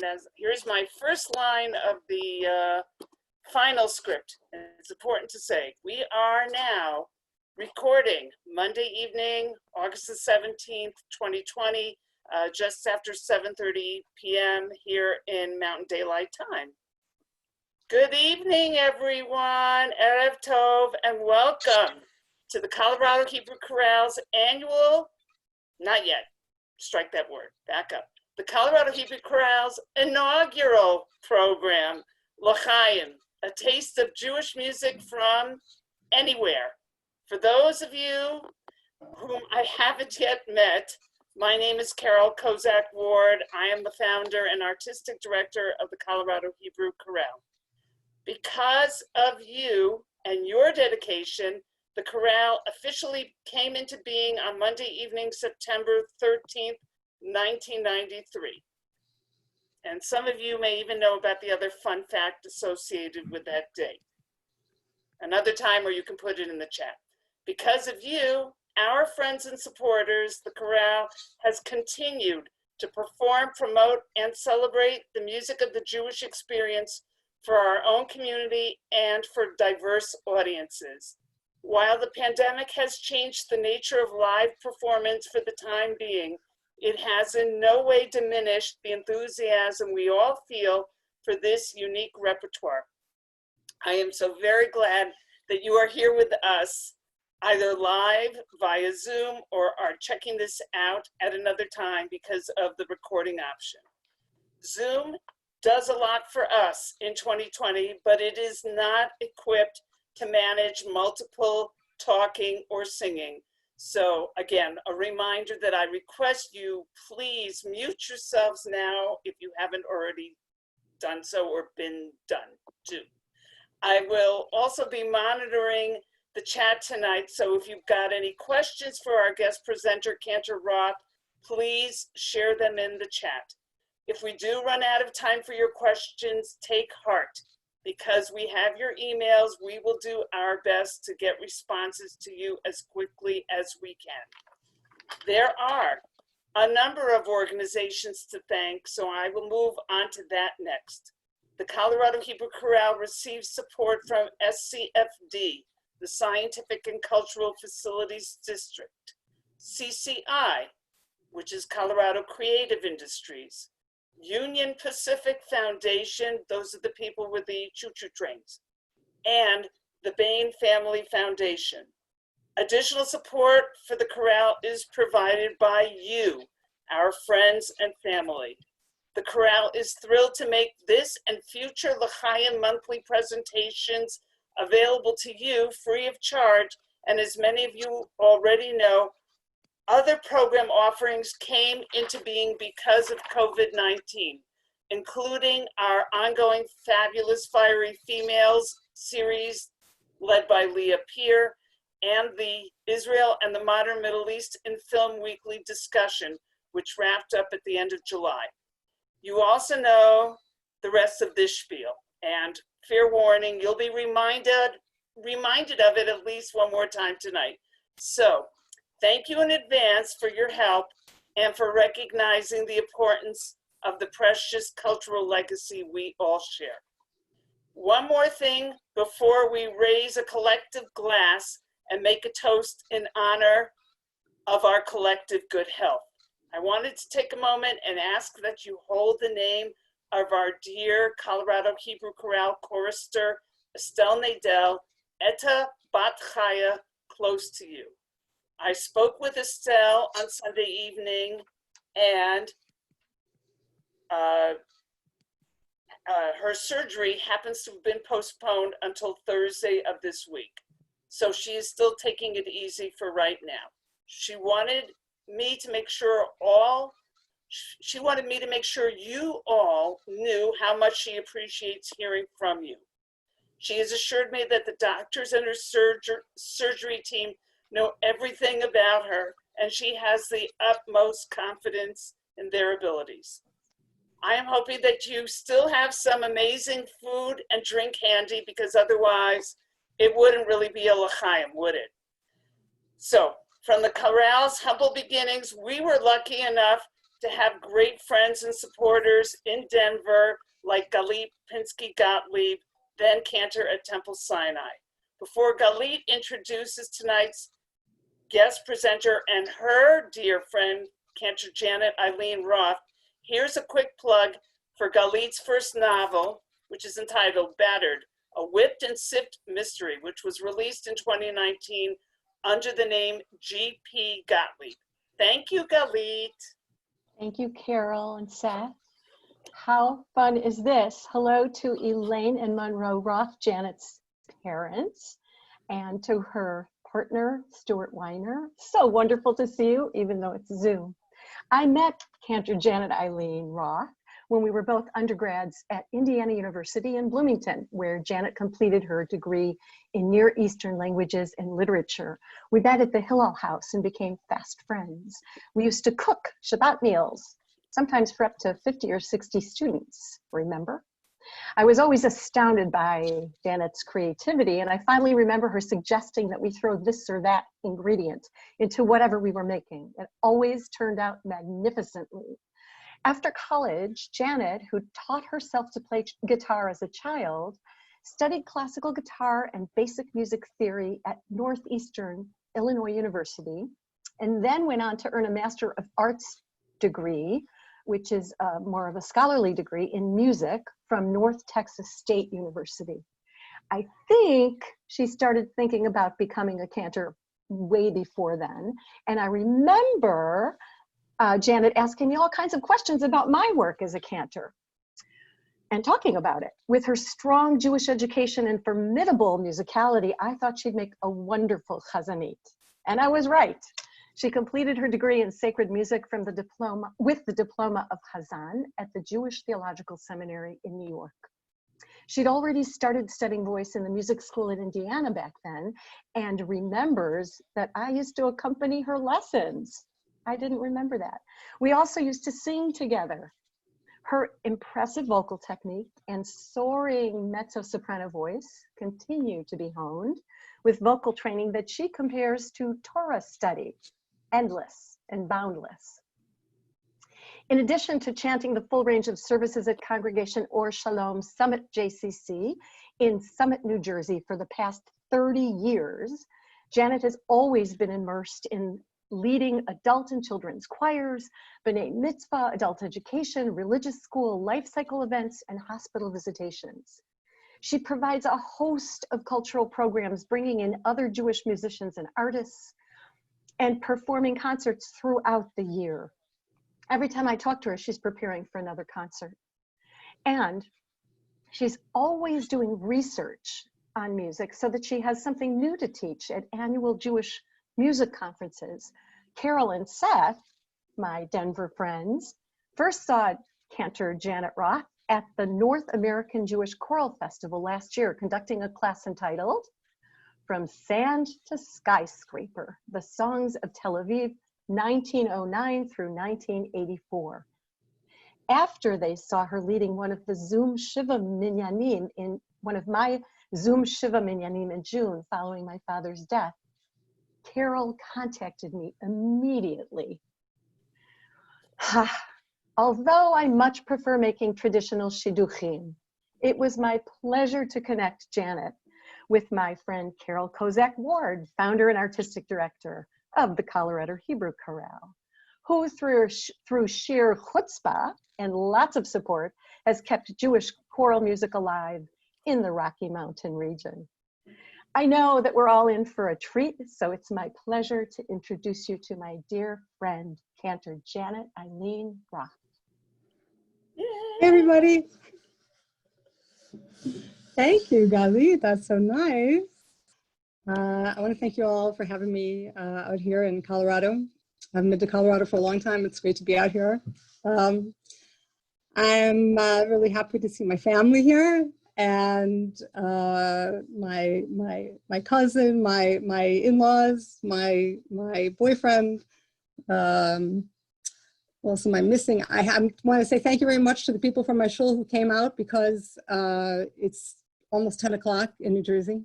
And here's my first line of the final script. And it's important to say, we are now recording Monday evening, August the 17th, 2020, just after 7:30 p.m. here in Mountain Daylight Time. Good evening, everyone. Erev Tov, and welcome to the Colorado Hebrew Chorale's annual, not yet, strike that word, back up. The Colorado Hebrew Chorale's inaugural program, LChaim, a taste of Jewish music from anywhere. For those of you whom I haven't yet met, my name is Carol Kozak Ward. I am the founder and artistic director of the Colorado Hebrew Chorale. Because of you and your dedication, the chorale officially came into being on Monday evening, September 13th, 1993. And some of you may even know about the other fun fact associated with that date. Another time, or you can put it in the chat. Because of you, our friends and supporters, the chorale has continued to perform, promote, and celebrate the music of the Jewish experience for our own community and for diverse audiences. While the pandemic has changed the nature of live performance for the time being, it has in no way diminished the enthusiasm we all feel for this unique repertoire. I am so very glad that you are here with us, either live via Zoom or are checking this out at another time because of the recording option. Zoom does a lot for us in 2020, but it is not equipped to manage multiple talking or singing. So again, a reminder that I request you please mute yourselves now if you haven't already done so or been done to. I will also be monitoring the chat tonight, so if you've got any questions for our guest presenter, Cantor Roth, please share them in the chat. If we do run out of time for your questions, take heart. Because we have your emails, we will do our best to get responses to you as quickly as we can. There are a number of organizations to thank, so I will move on to that next. The Colorado Hebrew Chorale receives support from SCFD, the Scientific and Cultural Facilities District, CCI, which is Colorado Creative Industries, Union Pacific Foundation, those are the people with the choo-choo trains, and the Bain Family Foundation. Additional support for the chorale is provided by you, our friends and family. The chorale is thrilled to make this and future LChaim monthly presentations available to you free of charge, and as many of you already know, other program offerings came into being because of COVID-19, including our ongoing Fabulous Fiery Females series led by Leah Peer and the Israel and the Modern Middle East in Film Weekly discussion, which wrapped up at the end of July. You also know the rest of this spiel, and fair warning, you'll be reminded of it at least one more time tonight. So, thank you in advance for your help and for recognizing the importance of the precious cultural legacy we all share. One more thing before we raise a collective glass and make a toast in honor of our collective good health. I wanted to take a moment and ask that you hold the name of our dear Colorado Hebrew Chorale chorister, Estelle Nadel, Etta Bat Chaya, close to you. I spoke with Estelle on Sunday evening, and her surgery happens to have been postponed until Thursday of this week. So she is still taking it easy for right now. She wanted me to make sure you all knew how much she appreciates hearing from you. She has assured me that the doctors and her surgery team know everything about her, and she has the utmost confidence in their abilities. I am hoping that you still have some amazing food and drink handy, because otherwise it wouldn't really be a LChaim, would it? So, from the chorale's humble beginnings, we were lucky enough to have great friends and supporters in Denver, like Galit Pinsky-Gottlieb, then Cantor at Temple Sinai. Before Galit introduces tonight's guest presenter and her dear friend, Cantor Janet Eileen Roth, here's a quick plug for Galit's first novel, which is entitled Battered, a Whipped and Sipped Mystery, which was released in 2019 under the name G.P. Gottlieb. Thank you, Galit. Thank you, Carol and Seth. How fun is this? Hello to Elaine and Monroe Roth, Janet's parents, and to her partner, Stuart Weiner. So wonderful to see you, even though it's Zoom. I met Cantor Janet Eileen Roth when we were both undergrads at Indiana University in Bloomington, where Janet completed her degree in Near Eastern Languages and Literature. We met at the Hillel House and became fast friends. We used to cook Shabbat meals, sometimes for up to 50 or 60 students, remember? I was always astounded by Janet's creativity, and I finally remember her suggesting that we throw this or that ingredient into whatever we were making. It always turned out magnificently. After college, Janet, who taught herself to play guitar as a child, studied classical guitar and basic music theory at Northeastern Illinois University, and then went on to earn a Master of Arts degree, which is more of a scholarly degree in music from North Texas State University. I think she started thinking about becoming a cantor way before then, and I remember Janet asking me all kinds of questions about my work as a cantor and talking about it. With her strong Jewish education and formidable musicality, I thought she'd make a wonderful chazanit. And I was right. She completed her degree in sacred music with the diploma of Chazan at the Jewish Theological Seminary in New York. She'd already started studying voice in the music school in Indiana back then and remembers that I used to accompany her lessons. I didn't remember that. We also used to sing together. Her impressive vocal technique and soaring mezzo-soprano voice continue to be honed with vocal training that she compares to Torah study, endless and boundless. In addition to chanting the full range of services at Congregation Or Shalom Summit JCC in Summit, New Jersey for the past 30 years, Janet has always been immersed in leading adult and children's choirs, B'nai Mitzvah, adult education, religious school, life cycle events, and hospital visitations. She provides a host of cultural programs, bringing in other Jewish musicians and artists, and performing concerts throughout the year. Every time I talk to her, she's preparing for another concert. And she's always doing research on music so that she has something new to teach at annual Jewish music conferences. Carol and Seth, my Denver friends, first saw Cantor Janet Roth at the North American Jewish Choral Festival last year, conducting a class entitled From Sand to Skyscraper, the Songs of Tel Aviv, 1909 through 1984. After they saw her leading one of the Zoom Shiva Minyanim in one of my Zoom Shiva Minyanim in June following my father's death, Carol contacted me immediately. Although I much prefer making traditional shidduchim, it was my pleasure to connect Janet with my friend Carol Kozak Ward, founder and artistic director of the Colorado Hebrew Chorale, who through sheer chutzpah and lots of support has kept Jewish choral music alive in the Rocky Mountain region. I know that we're all in for a treat, so it's my pleasure to introduce you to my dear friend, Cantor Janet Eileen Roth. Hey, everybody. Thank you, Galit. That's so nice. I want to thank you all for having me out here in Colorado. I haven't been to Colorado for a long time. It's great to be out here. I'm really happy to see my family here. And my cousin, my in-laws, my boyfriend. What else am I missing? I want to say thank you very much to the people from my shul who came out, because it's almost 10 o'clock in New Jersey.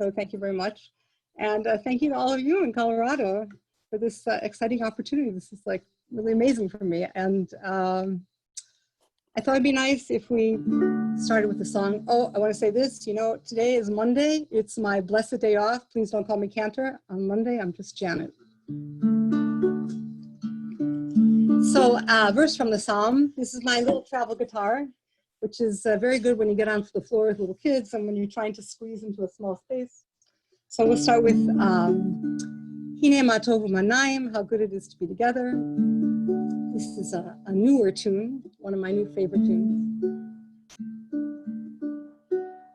So thank you very much. And thank you to all of you in Colorado for this exciting opportunity. This is like really amazing for me. And I thought it'd be nice if we started with a song. Oh, I want to say this, you know, today is Monday. It's my blessed day off. Please don't call me Cantor. On Monday, I'm just Janet. So verse from the Psalm. This is my little travel guitar, which is very good when you get onto the floor with little kids and when you're trying to squeeze into a small space. So we'll start with Hine ma tovu manayim, how good it is to be together. This is a newer tune, one of my new favorite tunes.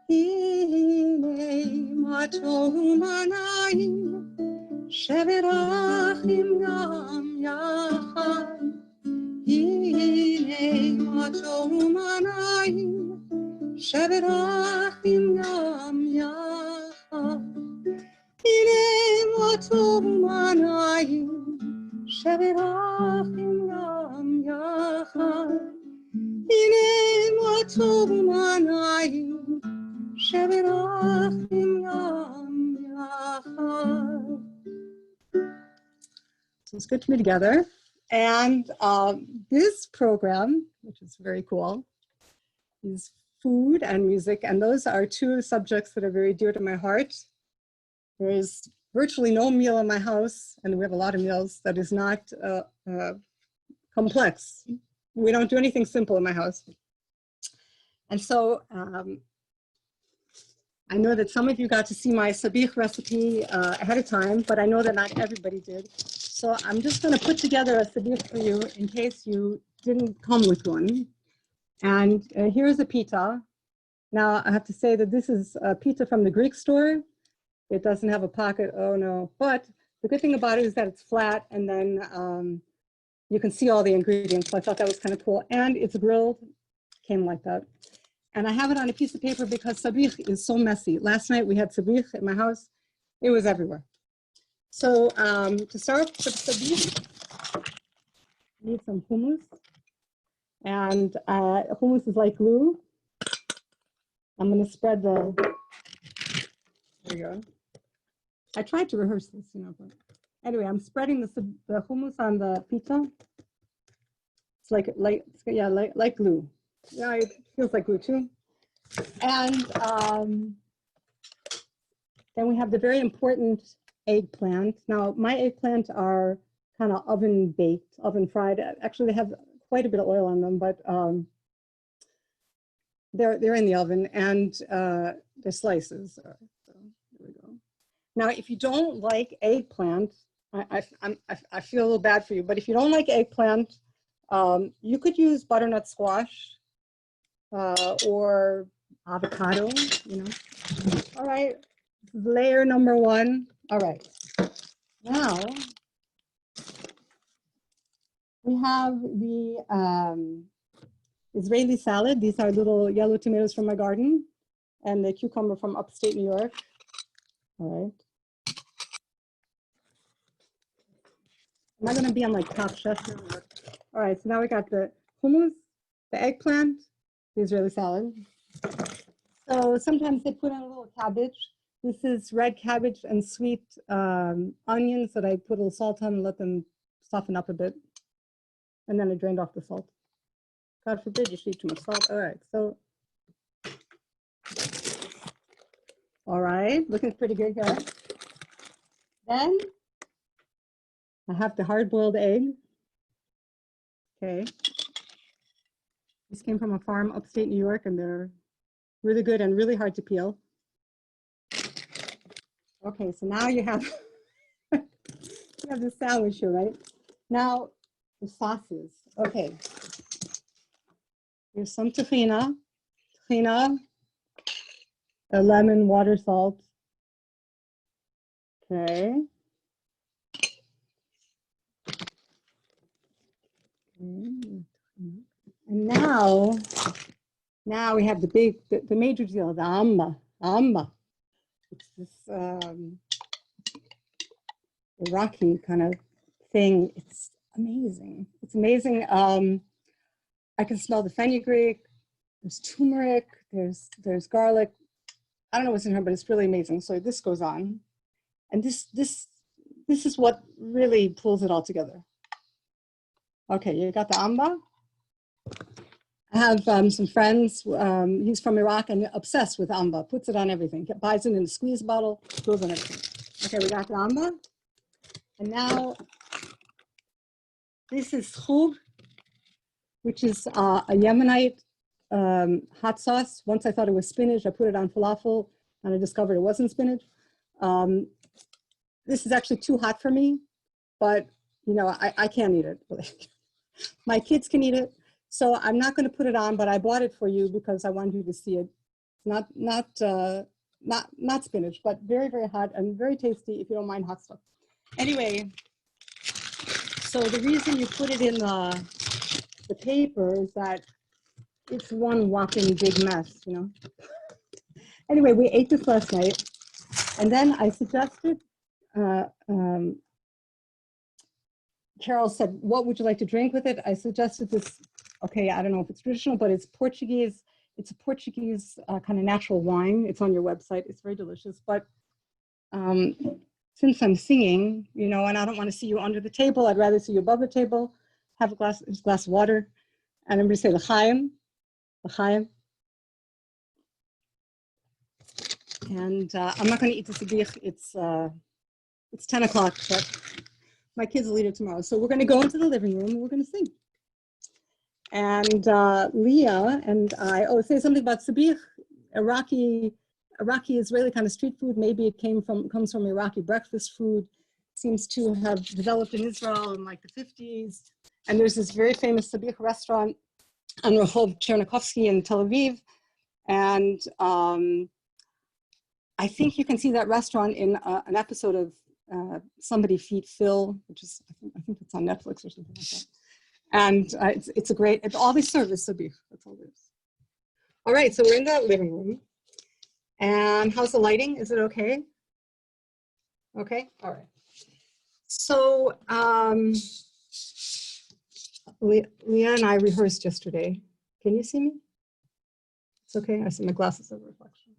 Hine ma tovu manayim, shevet achim gam yachad. Hine ma tovu manayim, shevet achim gam yachad. Hine ma tovu manayim, shevet achim gam yachad. Hine ma tovu manayim, shevet achim gam yachad. So it's good to be together. And this program, which is very cool, is food and music. And those are two subjects that are very dear to my heart. There is virtually no meal in my house, and we have a lot of meals, that is not complex. We don't do anything simple in my house. And so I know that some of you got to see my sabich recipe ahead of time, but I know that not everybody did. So I'm just going to put together a sabich for you in case you didn't come with one. And here's a pita. Now I have to say that this is a pita from the Greek store. It doesn't have a pocket, oh no. But the good thing about it is that it's flat, and then you can see all the ingredients. So I thought that was kind of cool. And it's grilled, came like that. And I have it on a piece of paper because sabich is so messy. Last night we had sabich at my house. It was everywhere. So to start with sabich, I need some hummus. And hummus is like glue. I'm going to spread the, there you go. I tried to rehearse this, you know, but anyway, I'm spreading the hummus on the pita. It's like glue. Yeah, it feels like glue too. And then we have the very important eggplant. Now, my eggplant are kind of oven baked, oven fried. Actually, they have quite a bit of oil on them, but they're in the oven, and they're slices. So there we go. Now, if you don't like eggplant, I feel a little bad for you, but if you don't like eggplant, you could use butternut squash or avocado, you know. All right, layer number one. All right, now we have the Israeli salad. These are little yellow tomatoes from my garden, and the cucumber from upstate New York. All right. Am I going to be on like Top Chef now? All right, so now we got the hummus, the eggplant, the Israeli salad. So sometimes they put in a little cabbage. This is red cabbage and sweet onions that I put a little salt on and let them soften up a bit. And then I drained off the salt. God forbid you should eat too much salt. All right, so. All right, looking pretty good here. Then I have the hard-boiled egg. Okay. These came from a farm upstate New York, and they're really good and really hard to peel. Okay, so now you have you have the sandwich here, right? Now the sauces. Okay. Here's some tahina, a lemon, water, salt. Okay. And now we have the major deal, the amba. It's this Iraqi kind of thing. It's amazing. It's amazing. I can smell the fenugreek. There's turmeric. There's garlic. I don't know what's in here, but it's really amazing. So this goes on, and this is what really pulls it all together. Okay, you got the amba? I have some friends, he's from Iraq and obsessed with amba, puts it on everything, buys it in a squeeze bottle, goes on everything. Okay, we got the amba. And now, this is khub, which is a Yemenite hot sauce. Once I thought it was spinach, I put it on falafel, and I discovered it wasn't spinach. This is actually too hot for me, but you know, I can't eat it. My kids can eat it. So I'm not going to put it on, but I bought it for you because I wanted you to see it. Not spinach, but very, very hot and very tasty if you don't mind hot stuff. Anyway, so the reason you put it in the paper is that it's one whopping big mess, you know. Anyway, we ate this last night, and then I suggested, Carol said, what would you like to drink with it? I suggested this, okay, I don't know if it's traditional, but it's Portuguese. It's a Portuguese kind of natural wine. It's on your website. It's very delicious. But since I'm singing, you know, and I don't want to see you under the table, I'd rather see you above the table, have a glass of water. And I'm going to say LChaim, LChaim. And I'm not going to eat the sabich. It's 10 o'clock, but my kids will eat it tomorrow. So we're going to go into the living room and we're going to sing. And Leah and I, say something about sabich, Iraqi Israeli kind of street food. Maybe it comes from Iraqi breakfast food. Seems to have developed in Israel in like the 50s. And there's this very famous sabich restaurant on Roth Chernikovsky in Tel Aviv. And I think you can see that restaurant in an episode of Somebody Feed Phil, which is, I think it's on Netflix or something like that. And it's a great, all they serve is sabich, that's all it is. All right, so we're in the living room. And how's the lighting? Is it okay? Okay, all right. So Leah and I rehearsed yesterday. Can you see me? It's okay, I see my glasses have reflection.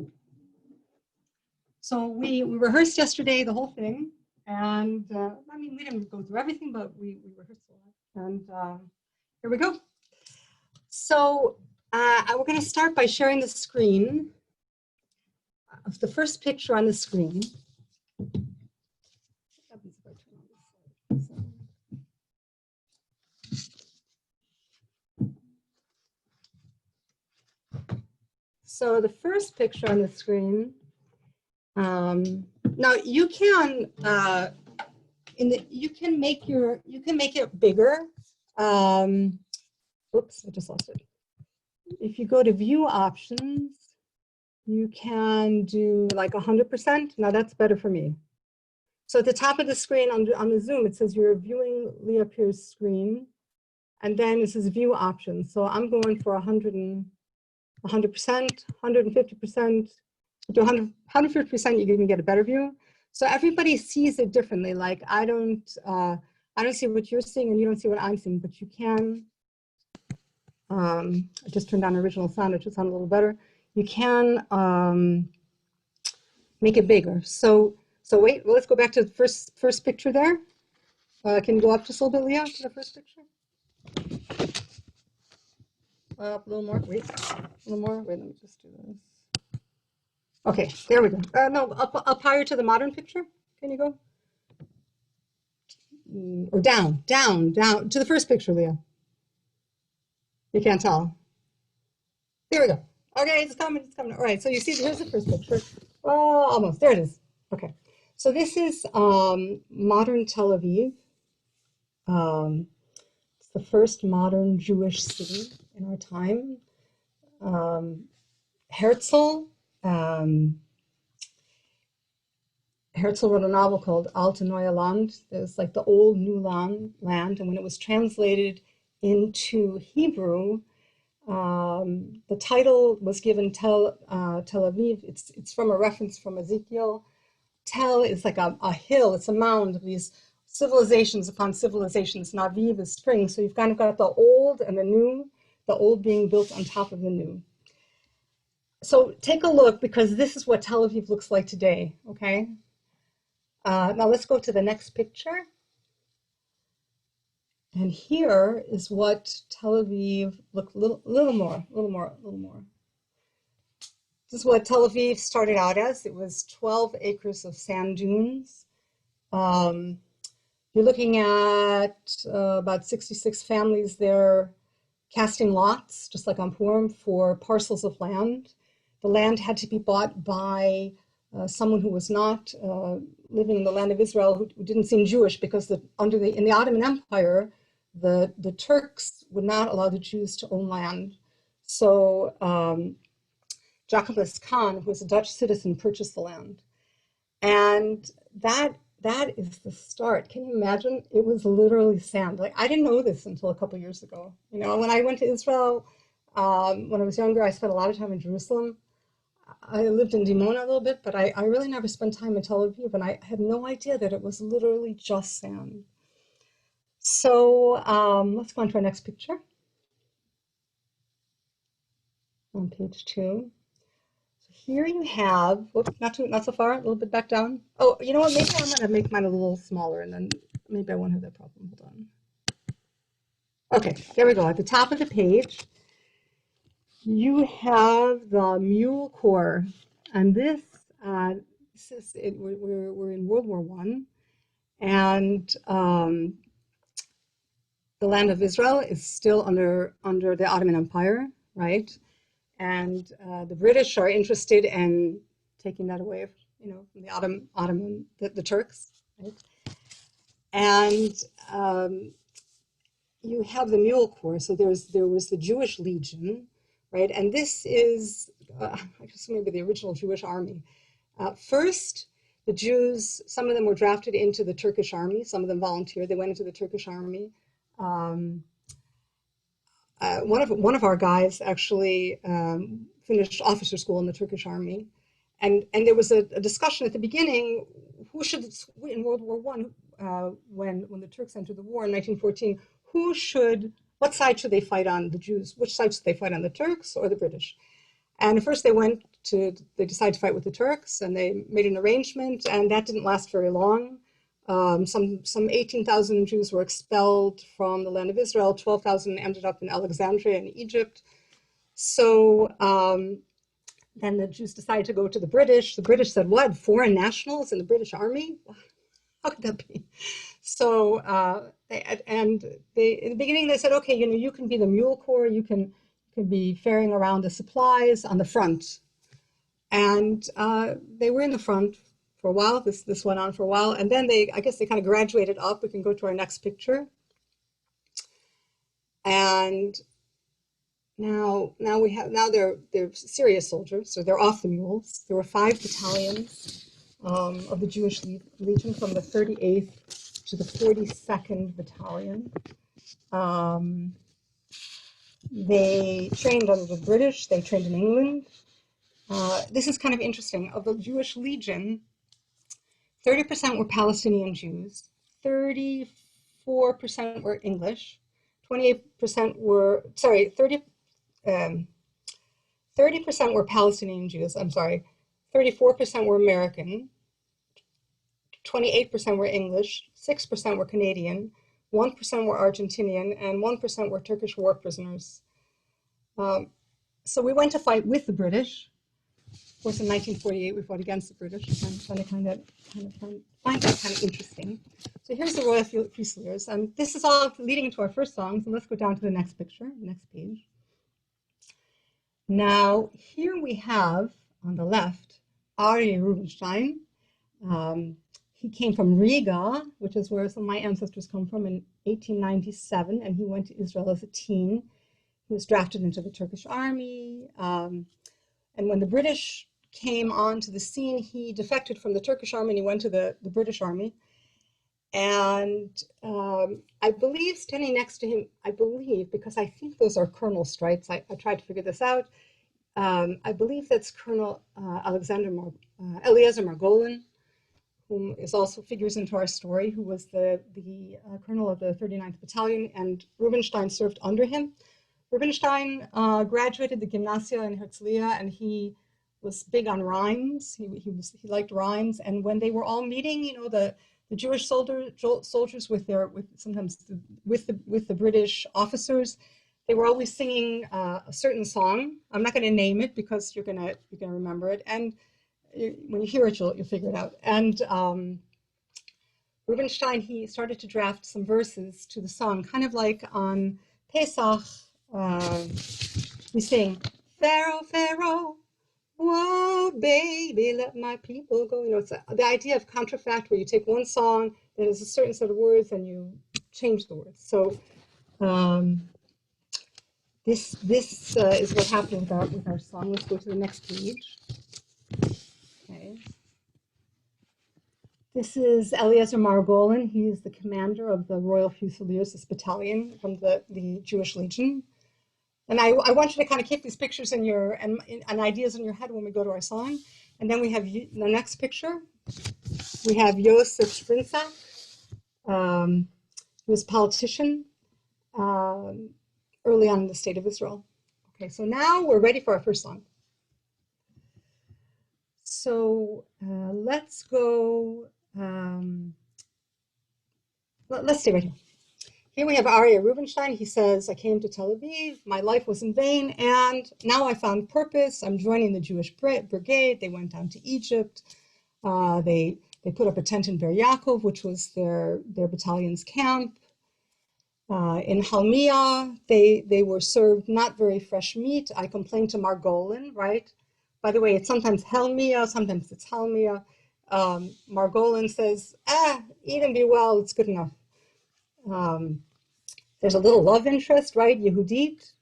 Okay. So we rehearsed yesterday, the whole thing. And I mean, we didn't go through everything, but we rehearsed a lot. And here we go. So we're going to start by sharing the screen of the first picture on the screen. So the first picture on the screen, now you can you can make it bigger. Oops, I just lost it. If you go to view options, you can do like 100%. Now that's better for me. So at the top of the screen on the Zoom, it says you're viewing Leah Pierce's screen. And then it says view options. So I'm going for 100%, 150%. To 150%, you can get a better view. So everybody sees it differently. Like I don't see what you're seeing and you don't see what I'm seeing, but you can. I just turned on original sound, it should sound a little better. You can make it bigger. So wait, well, let's go back to the first picture there. Can you go up just a little bit, Leah, to the first picture? Up a little more, wait, a little more. Wait, let me just do this. Okay, there we go. No, up higher to the modern picture. Can you go? Or down to the first picture, Leah. You can't tell. There we go. Okay, it's coming. All right, so you see, here's the first picture. Oh, almost. There it is. Okay, so this is modern Tel Aviv. It's the first modern Jewish city in our time. Herzl wrote a novel called Alte Neue Land. It's like the old new land. And when it was translated into Hebrew, the title was given Tel Aviv. It's from a reference from Ezekiel. Tel is like a hill. It's a mound of these civilizations upon civilizations. And Aviv is spring. So you've kind of got the old and the new, the old being built on top of the new. So take a look, because this is what Tel Aviv looks like today, okay? Now let's go to the next picture. And here is what Tel Aviv looked little more. This is what Tel Aviv started out as. It was 12 acres of sand dunes. You're looking at about 66 families there casting lots, just like on Purim, for parcels of land. The land had to be bought by someone who was not living in the land of Israel, who didn't seem Jewish, because in the Ottoman Empire, the Turks would not allow the Jews to own land. So Jacobus Khan, who was a Dutch citizen, purchased the land. And that is the start. Can you imagine? It was literally sand. Like, I didn't know this until a couple years ago. You know, when I went to Israel, when I was younger, I spent a lot of time in Jerusalem. I lived in Dimona a little bit, but I really never spent time in Tel Aviv, and I had no idea that it was literally just sand. So let's go on to our next picture. On page 2. Here you have, whoops, not so far, a little bit back down. Oh, you know what, maybe I'm gonna make mine a little smaller, and then maybe I won't have that problem. Hold on. Okay, there we go. At the top of the page, you have the mule corps, and this is it. We're in World War I, and the land of Israel is still under the Ottoman Empire, right? And the British are interested in taking that away, you know, from the Turks, right? And you have the Mule Corps. So there was the Jewish Legion, right? And this is, I guess maybe the original Jewish army. First, the Jews, some of them were drafted into the Turkish army. Some of them volunteered. They went into the Turkish army. One of our guys actually finished officer school in the Turkish army, and there was a discussion at the beginning: who should, in World War I, when the Turks entered the war in 1914, what side should they fight on? The Jews, which side should they fight on, the Turks or the British? And at first they decided to fight with the Turks, and they made an arrangement, and that didn't last very long. Some 18,000 Jews were expelled from the land of Israel. 12,000 ended up in Alexandria in Egypt. So then the Jews decided to go to the British. The British said, "What? Foreign nationals in the British army? How could that be?" So in the beginning they said, "Okay, you know, you can be the Mule Corps. You can be ferrying around the supplies on the front." And they were in the front for a while. This went on for a while, and then I guess they kind of graduated up. We can go to our next picture. And now they're serious soldiers, so they're off the mules. There were 5 battalions of the Jewish Legion, from the 38th to the 42nd Battalion. They trained under the British. They trained in England. This is kind of interesting. Of the Jewish Legion, 30% were Palestinian Jews, 34% were English, 28% were, 30% were Palestinian Jews, 34% were American, 28% were English, 6% were Canadian, 1% were Argentinian, and 1% were Turkish war prisoners. So we went to fight with the British. Of course, in 1948, we fought against the British. I'm trying to find that kind of interesting. So here's the Royal Fusiliers, and this is all leading into our first song. So let's go down to the next picture, the next page. Now, here we have on the left Aryeh Rubinstein. He came from Riga, which is where some of my ancestors come from, in 1897, and he went to Israel as a teen. He was drafted into the Turkish army. And when the British came onto the scene, he defected from the Turkish army and he went to the British army. And I believe standing next to him, because I think those are colonel stripes, I tried to figure this out. I believe that's Colonel Eliezer Margolin, whom is also figures into our story, who was the colonel of the 39th Battalion, and Rubinstein served under him. Rubinstein graduated the Gymnasia in Herzliya, and he was big on rhymes. He liked rhymes, and when they were all meeting, you know, the the Jewish soldiers with the British officers, they were always singing a certain song. I'm not going to name it because you're gonna remember it, and when you hear it, you'll figure it out. And Rubinstein, he started to draft some verses to the song, kind of like on Pesach. We sing, Pharaoh, Pharaoh, whoa, baby, let my people go. You know, it's the idea of contrafact, where you take one song that has a certain set of words and you change the words. So this is what happened with our song. Let's go to the next page. Okay. This is Eliezer Margolin. He is the commander of the Royal Fusiliers, this battalion from the Jewish Legion. And I want you to kind of keep these pictures in and ideas in your head when we go to our song. And then we have the next picture. We have Yosef Sprinzak, who was a politician early on in the state of Israel. Okay, so now we're ready for our first song. So let's go. Let's stay right here. Here we have Aryeh Rubinstein. He says, I came to Tel Aviv, my life was in vain, and now I found purpose. I'm joining the Jewish brigade. They went down to Egypt. They put up a tent in Ber Yaakov, which was their battalion's camp. In Halmia, they were served not very fresh meat. I complained to Margolin, right? By the way, it's sometimes Helmia, sometimes it's Halmia. Margolin says, eat and be well, it's good enough. There's a little love interest, right? Yehudit.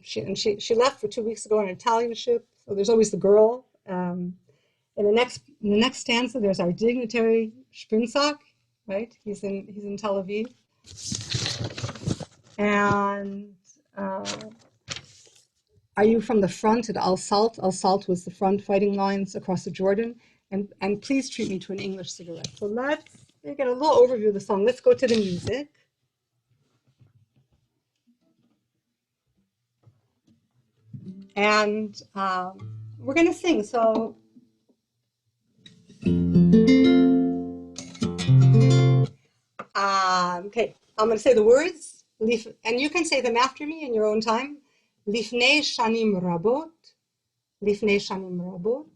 She left for 2 weeks ago on an Italian ship, so there's always the girl. In the next stanza, there's our dignitary Sprinzak, right? He's in Tel Aviv. And are you from the front at Al-Salt? Al-Salt was the front fighting lines across the Jordan. And please treat me to an English cigarette. So let's get a little overview of the song. Let's go to the music. And we're going to sing. So okay, I'm going to say the words, and you can say them after me in your own time. Lifnei shanim rabot, lifnei shanim rabot,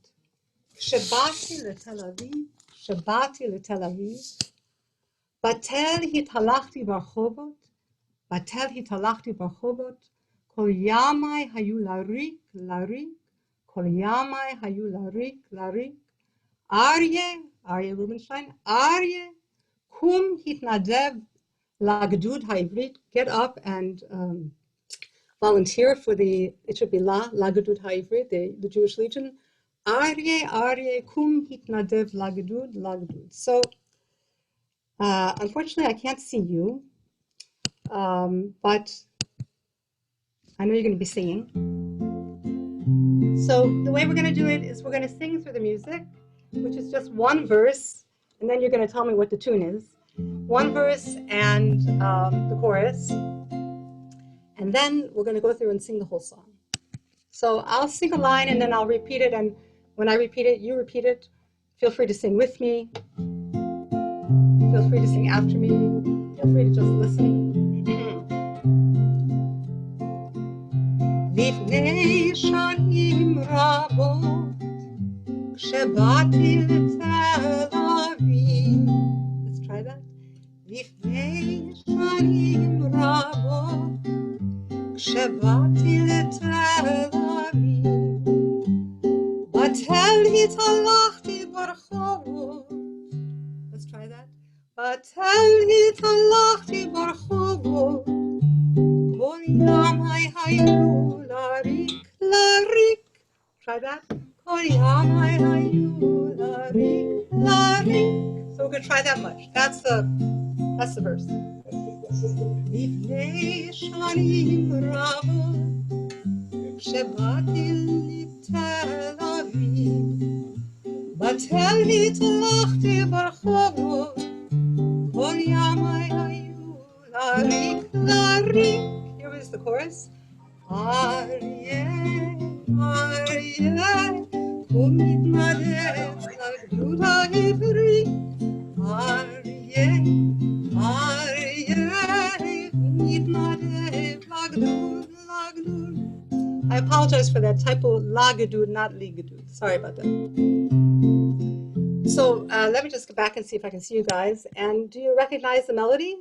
כשבאתי לתל אביב, שבאתי לתל אביב, בתל התהלכתי ברחובות, בתל התהלכתי ברחובות, כל ימי היו לריק, לריק, כל ימי היו לריק, לריק, אריה רובינשטיין, אריה, קום התנדב לגדוד העברית, get up and volunteer for it should be La Gedud HaIvrit, the Jewish Legion. Aryeh, kum hitnadev La Gedud. So, unfortunately, I can't see you, but I know you're going to be singing. So the way we're going to do it is we're going to sing through the music, which is just one verse, and then you're going to tell me what the tune is. One verse and the chorus. And then we're going to go through and sing the whole song. So I'll sing a line and then I'll repeat it. And when I repeat it, you repeat it. Feel free to sing with me. Feel free to sing after me. Feel free to just listen. לפני שנים רבות, כשבאתי לתל אביב. Let's try that. לפני שנים רבות, כשבאתי לתל אביב, בתל התהלכתי ברחובות. Let's try that. בתל התהלכתי ברחובות, כל ימי היו לריק, לריק. Try that. כל ימי היו לריק, לריק. So we're going to try that much. That's the verse. לפני שנים רבות, כשבאתי לתל אביב, בתל התהלכתי ברחובות, כל ימי היו לריק, לריק. Here is the chorus. אריה, אריה, קום מתנדב לגדוד העברי, Aryeh, Aryeh, mitnadev, lagdud, lagdud. I apologize for that typo, lagdud, not ligadud. Sorry about that. So let me just go back and see if I can see you guys. And do you recognize the melody?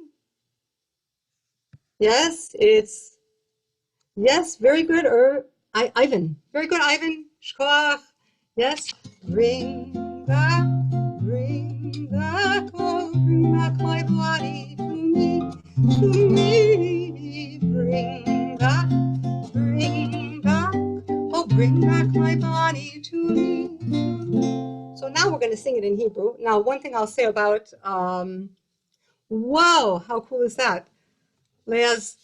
Yes, yes, very good. Ivan, very good, Ivan. Shkoach. Yes, bring back, oh, bring back my body to me, to me. Bring back, oh, bring back my body to me. So now we're going to sing it in Hebrew. Now, one thing I'll say about, wow, how cool is that? Leah's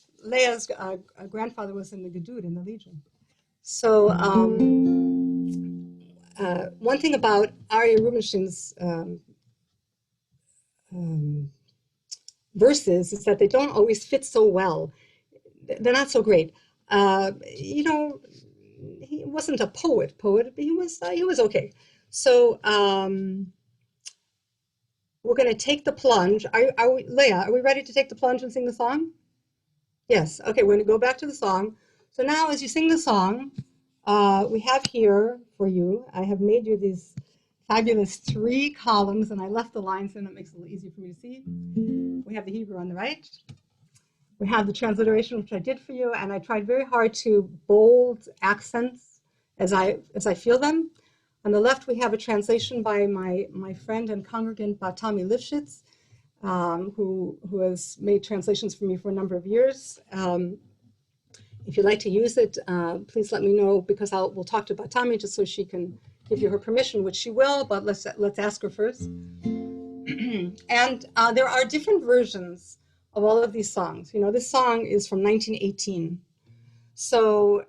grandfather was in the Gedud, in the Legion. So one thing about Aryeh Rubinstein's verses is that they don't always fit so well. They're not so great. You know, he wasn't a poet, but he was okay. So we're going to take the plunge. Are we, Leah, are we ready to take the plunge and sing the song? Yes. Okay, we're going to go back to the song. So now as you sing the song, we have here for you, I have made you these fabulous 3 columns, and I left the lines in. It makes it a little easier for me to see. We have the Hebrew on the right. We have the transliteration, which I did for you, and I tried very hard to bold accents as I feel them. On the left, we have a translation by my friend and congregant Batami Lifshitz, who has made translations for me for a number of years. If you'd like to use it, please let me know, because we'll talk to Batami just so she can give you her permission, which she will, but let's ask her first. And there are different versions of all of these songs. You know, this song is from 1918. So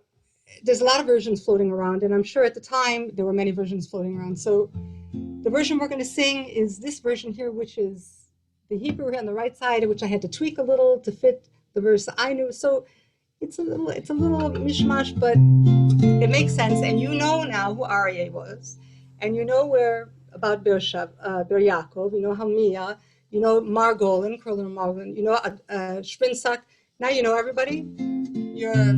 there's a lot of versions floating around, and I'm sure at the time there were many versions floating around. So the version we're going to sing is this version here, which is the Hebrew here on the right side, which I had to tweak a little to fit the verse I knew. So it's a little mishmash, but it makes sense. And you know now who Aryeh was, and you know about Ber Yaakov, you know Hamia, you know Margolin, Curlin Margolin, you know Shpinsak. Now you know everybody. You're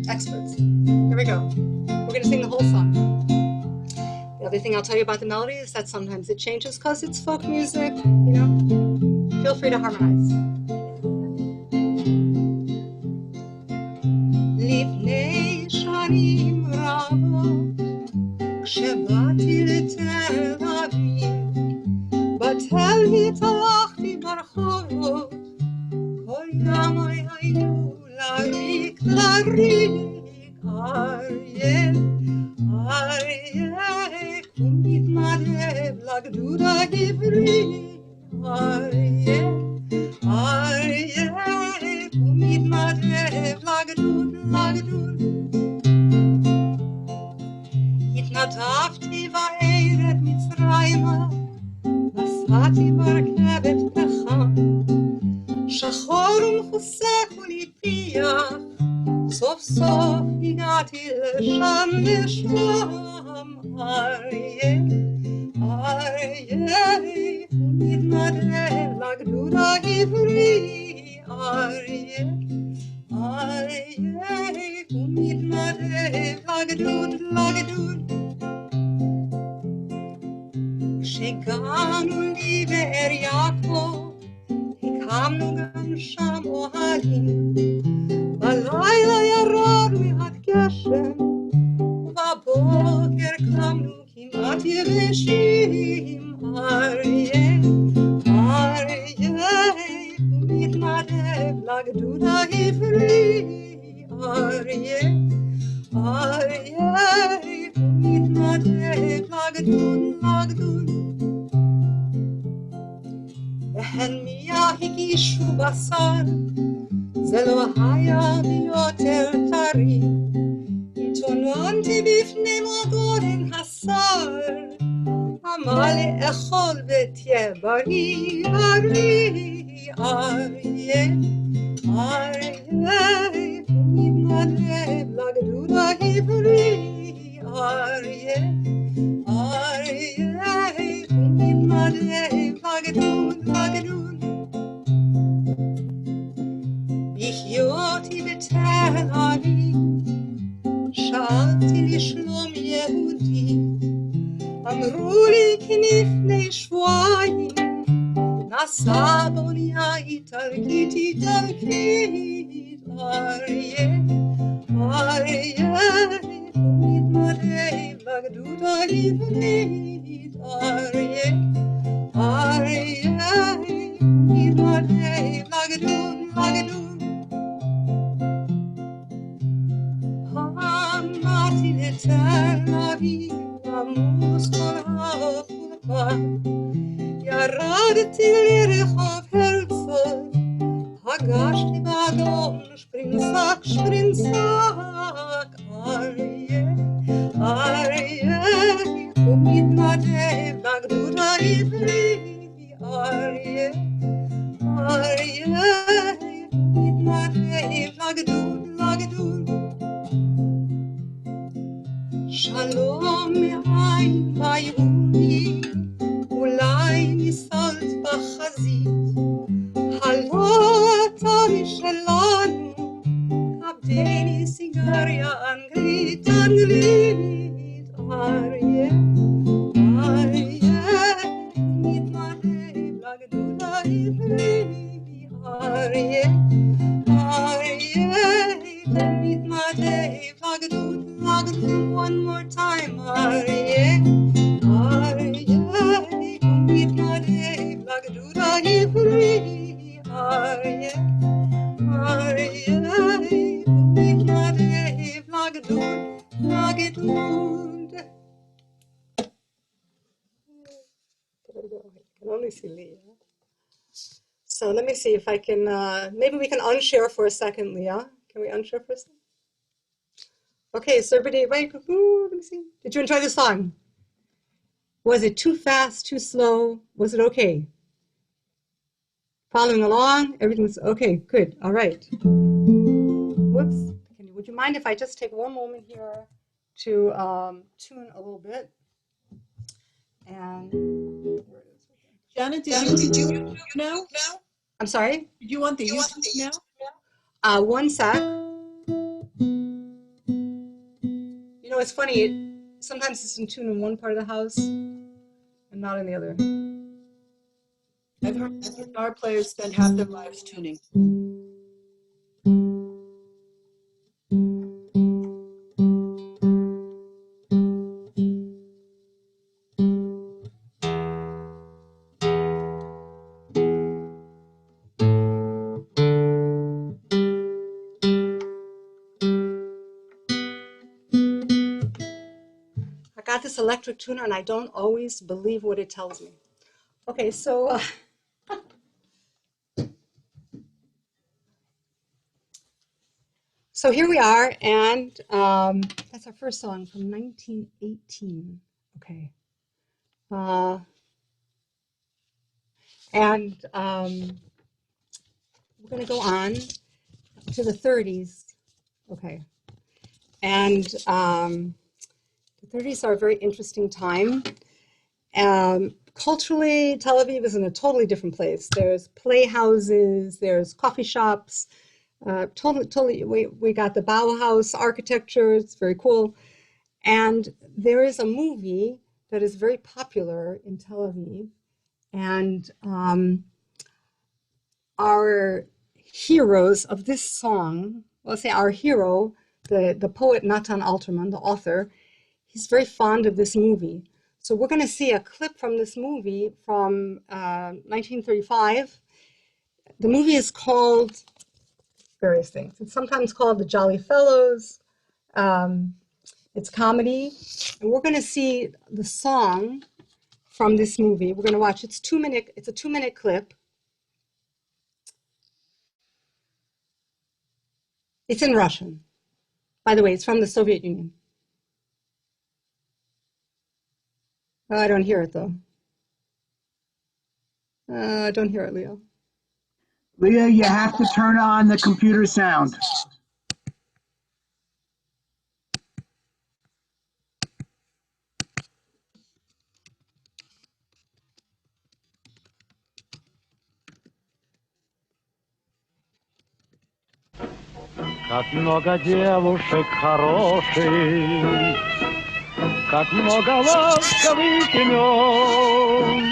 experts. Here we go. We're going to sing the whole song. The other thing I'll tell you about the melody is that sometimes it changes because it's folk music, you know. Feel free to harmonize. לפני שנים רבות, כשבאתי לתל אביב, בתל התהלכתי ברחובות, כל ימיי היו לריק, אריה, קום מתנדב לגדוד העברי, אריה, קום מתנדב לגדוד, התנדבתי בארץ מצרימה, נסעתי ברכבת פחם, שחור ומכוסה כולי פיח, סוף סוף הגעתי לשם, אריה, קום מתנדב לגדוד העברי, אריה, קום מתנדב לגדוד, כשהגענו לבאר יעקב, הקמנו גם שם אוהלים, בלילה ירד מעט גשם, ובבוקר קמנו כמעט יבשים, אריה, קום מתנדב לגדוד העברי, אריה, קום מתנדב לגדוד, והן מיד הגישו בשר, זה לא היה ביותר טרי, התאוננתי בפני מגורן השר, אמר לי אכול ותהיה בריא, אריה, קום מתנדב לגדוד העברי, אריה, קום מתנדב תל אביב, שאלתי לשלום יהודי, אמרו לי כי לפני שבועיים נסע באונייה איטלקית, אריה, אריה, הוא מתנדב לגדוד העברית, אריה, אריה, הוא מתנדב לגדוד, לגדוד. אמרתי לתל אביב, עמוס כל החורבה, ירדתי לרחוב הרצל, פגשתי באדום שפרינצק, שפרינצק, אריה, אריה, הוא מתנדב לגדוד העברי, אריה, אריה, הוא מתנדב לגדוד, לגדוד. שלום מאין ביהודי, אולי ניסלת בחזית, הלא אתה משלנו, קבדני סיגריה אנגלית, אנגלית, אריה, אריה, מתנדב לגדוד העברי, אריה, אריה, מתנדב לגדוד, לגדוד. One more time, אריה, אריה, מתנדב לגדוד העברי, אריה, אריה, מתנדב לגדוד, לגדוד. There we go. I can only see Leah. So let me see if I can, maybe we can unshare for a second, Leah. Can we unshare for a second? Okay, so everybody, wait, ooh, let me see. Did you enjoy the song? Was it too fast, too slow? Was it okay? Following along? Everything's okay, good, all right. Whoops, would you mind if I just take one moment here to tune a little bit? And Janet, did you want the YouTube now? I'm sorry? Did you want the YouTube now? One sec. You know, it's funny, sometimes it's in tune in one part of the house and not in the other. I've heard guitar players spend half their lives tuning. I got this electric tuner and I don't always believe what it tells me. Okay, so so here we are, and that's our first song from 1918. Okay. And we're going to go on to the 30s. Okay. And the 30s are a very interesting time. Culturally, Tel Aviv is in a totally different place. There's playhouses, there's coffee shops. Totally, we got the Bauhaus architecture. It's very cool. And there is a movie that is very popular in Tel Aviv. And our heroes of this song, let's say our hero, the poet Natan Alterman, the author, he's very fond of this movie. So we're going to see a clip from this movie from 1935. The movie is called various things. It's sometimes called The Jolly Fellows. It's comedy. And we're going to see the song from this movie. We're going to watch. It's a 2-minute clip. It's in Russian. By the way, it's from the Soviet Union. Oh, I don't hear it, though. I don't hear it, Leo. Leah, you have to turn on the computer sound. Как много девушек хороших, как много ласковых имен.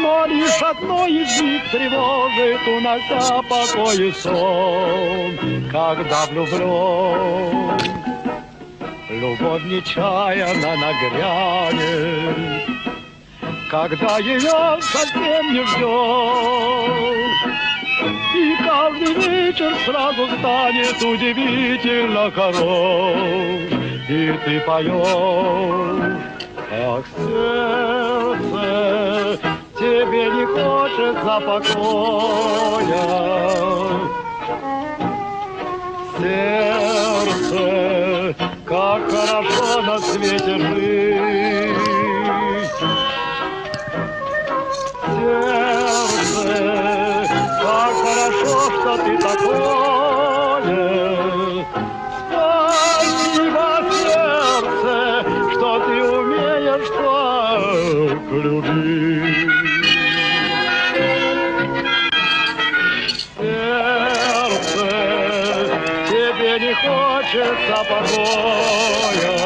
Но лишь одно из них тревожит, унося покой и сон, когда влюблен. Любовь нечаянно нагрянет, когда ее совсем не ждешь. И каждый вечер сразу станет удивительно хорош, и ты поешь, ах, сердце, тебе не хочется покоя. Сердце, как хорошо на свете жить. Сердце, как хорошо, что ты такое. Спасибо, сердце, что ты умеешь так любить. Сердце, тебе не хочется покоя.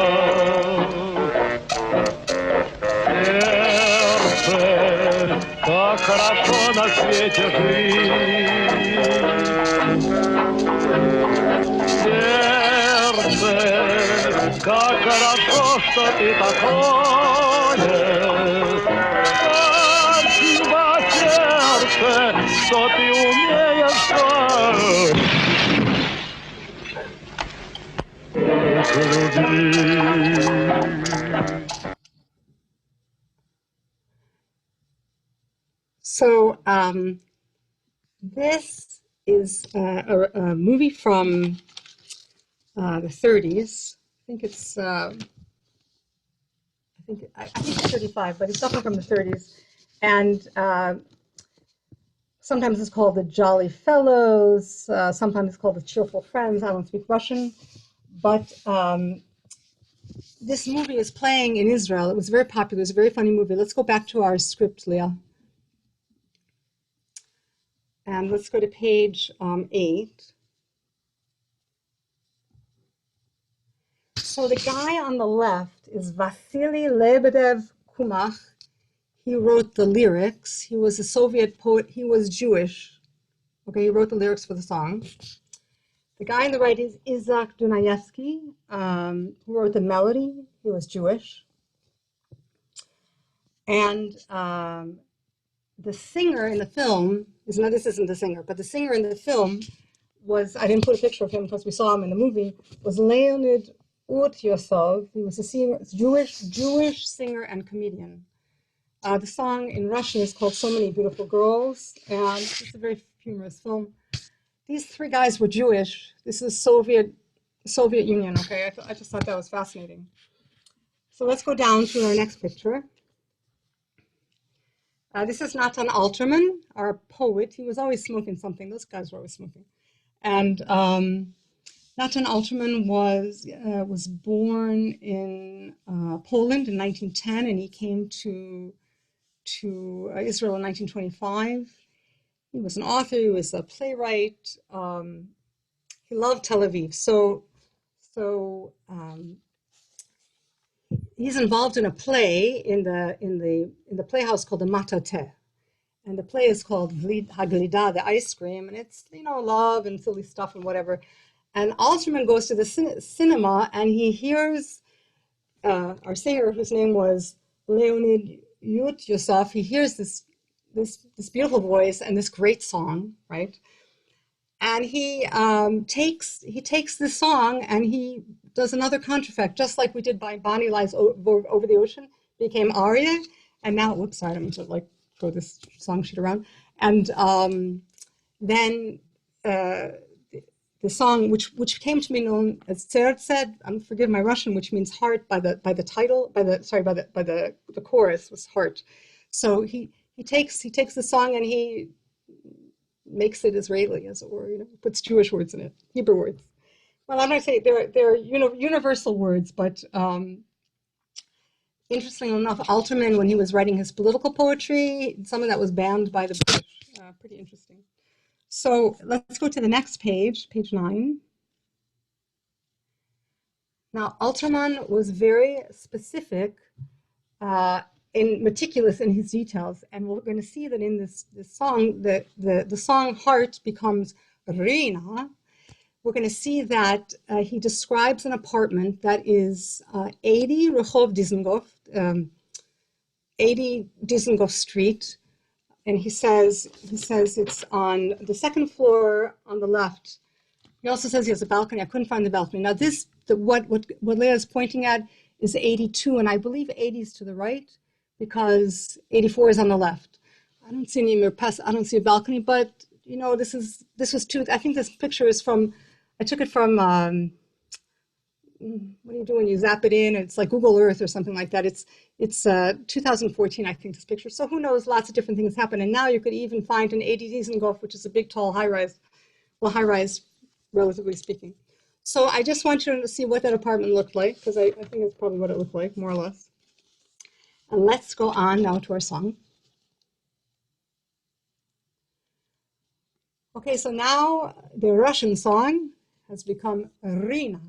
Сердце, как хорошо на свете жить. Сердце, как хорошо, что ты такое. Спасибо, сердце, что ты умеешь так любить. So this is a movie from the 30s. I think it's I think it's 35, but it's something from the 30s. And sometimes it's called the Jolly Fellows. Sometimes it's called the Cheerful Friends. I don't speak Russian, but this movie is playing in Israel. It was very popular. It was a very funny movie. Let's go back to our script, Leah. And let's go to page 8. So the guy on the left is Vasily Lebedev Kumach. He wrote the lyrics. He was a Soviet poet. He was Jewish. Okay, he wrote the lyrics for the song. The guy on the right is Isaac Dunayevsky, who wrote the melody. He was Jewish. And the singer in the film, this isn't the singer, but the singer in the film was, I didn't put a picture of him because we saw him in the movie, was Leonid Utyosov. He was a Jewish singer and comedian. The song in Russian is called So Many Beautiful Girls, and it's a very humorous film. These three guys were Jewish. This is Soviet Union, okay? I just thought that was fascinating. So let's go down to our next picture. This is Natan Alterman, our poet. He was always smoking something. Those guys were always smoking. And Natan Alterman was born in Poland in 1910, and he came to Israel in 1925. He was an author. He was a playwright. He loved Tel Aviv. So he's involved in a play in the playhouse called the Matate, and the play is called Haglida, the ice cream, and it's love and silly stuff and whatever. And Alterman goes to the cinema and he hears our singer, whose name was Leonid Utyosov. He hears this beautiful voice and this great song, right? And he takes this song and he does another contrafact, just like we did by Bonnie Lies Over the Ocean, became aria, and now, whoops, sorry, I'm going to throw this song sheet around. And then the song, which came to be known as Serce, forgive my Russian, which means heart, by the chorus was heart. So he takes the song and he makes it Israeli, as it were, puts Jewish words in it, Hebrew words. Well, I'm going to say they're universal words, but interestingly enough, Alterman, when he was writing his political poetry, some of that was banned by the British. Pretty interesting. So let's go to the next page, page 9. Now, Alterman was very specific and meticulous in his details, and we're going to see that in this song, the song Heart becomes Rina. We're going to see that he describes an apartment that is 80 Rehov Dizengoff, 80 Dizengoff Street, and he says it's on the second floor on the left. He also says he has a balcony. I couldn't find the balcony. Now what Leah is pointing at is 82, and I believe 80 is to the right because 84 is on the left. I don't see any mirpes. I don't see a balcony, but you know, this was too. I think this picture is from. I took it from. What do you do when you zap it in? It's like Google Earth or something like that. It's 2014, I think, this picture. So who knows? Lots of different things happen. And now you could even find an 80 Dizengoff, which is a big, tall, high-rise. Well, high-rise, relatively speaking. So I just want you to see what that apartment looked like, because I think it's probably what it looked like, more or less. And let's go on now to our song. Okay, so now the Russian song has become Rina.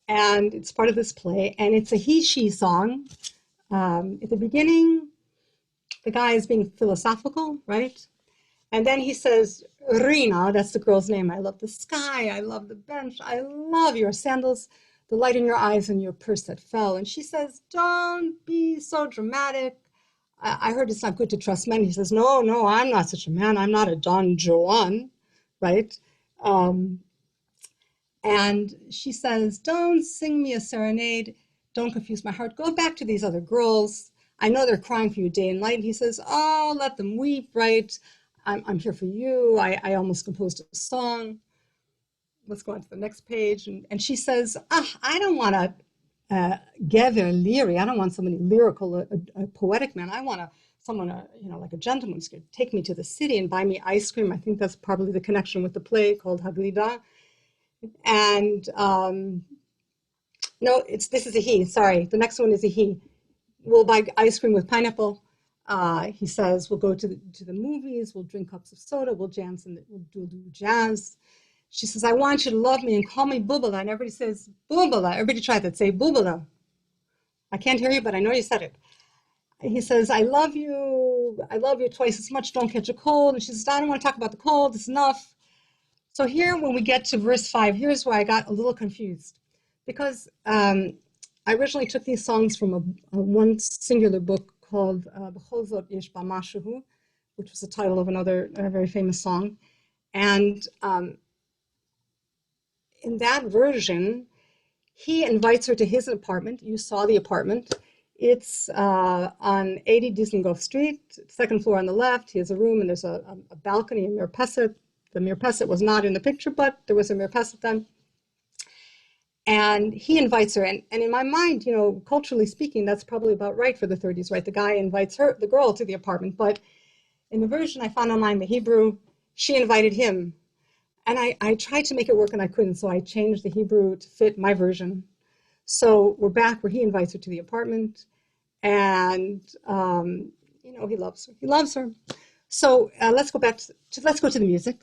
And it's part of this play, and it's a he-she song. At the beginning, the guy is being philosophical, right? And then he says, Rina, that's the girl's name. I love the sky, I love the bench, I love your sandals, the light in your eyes and your purse that fell. And she says, don't be so dramatic. I heard it's not good to trust men. He says, no, I'm not such a man. I'm not a Don Juan, right? And she says, don't sing me a serenade. Don't confuse my heart. Go back to these other girls. I know they're crying for you day and night. And he says, oh, let them weep, right? I'm here for you. I almost composed a song. Let's go on to the next page. And she says, I don't want a gever lyri. I don't want somebody lyrical, a poetic man. I want someone, like a gentleman who's going to take me to the city and buy me ice cream. I think that's probably the connection with the play called Haglida. And no, this is a he. Sorry, the next one is a he. We'll buy ice cream with pineapple. He says we'll go to the movies. We'll drink cups of soda. We'll dance and we'll do jazz. She says, I want you to love me and call me Bubala. And everybody says Bubala. Everybody try that. Say Bubala. I can't hear you, but I know you said it. He says, I love you twice as much. Don't catch a cold. And she says, I don't want to talk about the cold. It's enough. So here, when we get to verse 5, here's where I got a little confused. Because I originally took these songs from a one singular book called B'chol Zot Yesh Ba Mashu, which was the title of another very famous song. And in that version, he invites her to his apartment. You saw the apartment. It's on 80 Dizengoff Street, second floor on the left. He has a room, and there's a balcony, a mirpeset. The mirpeset was not in the picture, but there was a mirpeset then. And he invites her. And in my mind, culturally speaking, that's probably about right for the 30s, right? The guy invites the girl to the apartment. But in the version I found online, the Hebrew, she invited him. And I tried to make it work, and I couldn't. So I changed the Hebrew to fit my version. So we're back where he invites her to the apartment. And, he loves her. He loves her. So let's go to the music.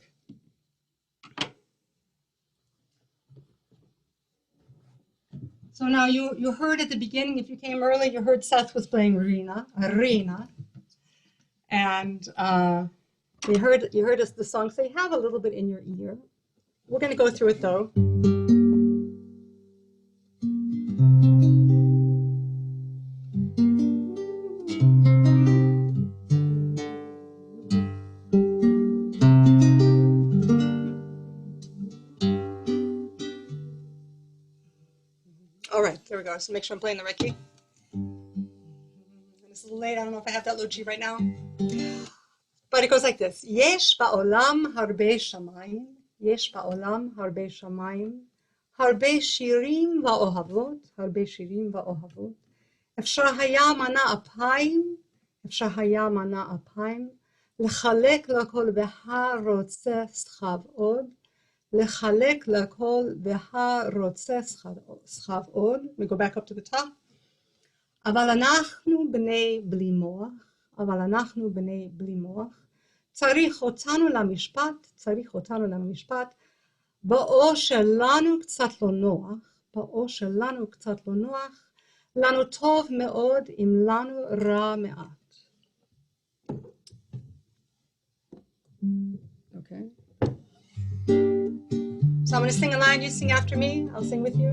So now you heard at the beginning, if you came early, you heard Seth was playing Rina, and you heard us the song. So you have a little bit in your ear. We're going to go through it though. All right, there we go. So make sure I'm playing the right key. This is late. I don't know if I have that low G right now. But it goes like this. Yesh ba'olam harbe shamayim. Yesh ba'olam harbe shamayim. Harbe shirim va'ohavot. Harbe shirim va'ohavot. Efshar haya mana apayim. Efshar haya mana apayim. Lechalek lakol beha rotze schav od. Lechalek lakol beha rotze schav od. We go back up to the top. אבל אנחנו בני בלי מוח, אבל אנחנו בני בלי מוח, צריך אותנו למשפט, צריך אותנו למשפט, באו שלנו קצת לא נוח, באו שלנו קצת לא נוח, לנו טוב מאוד אם לנו רע מעט. Okay. So I'm going to sing a line, you sing after me, I'll sing with you.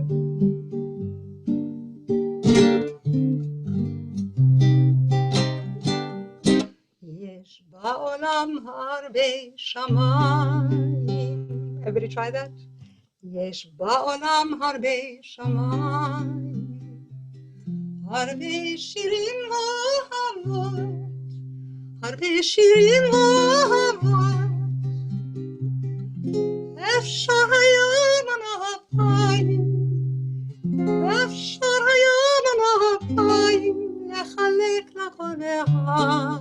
יש בעולם הרבה שמיים. Everybody try that? יש בעולם הרבה שמיים, הרבה שירים ואהבות, הרבה שירים ואהבות. אפשר היה מן אפיים, אפשר היה מן אפיים, לחלק לכל אחד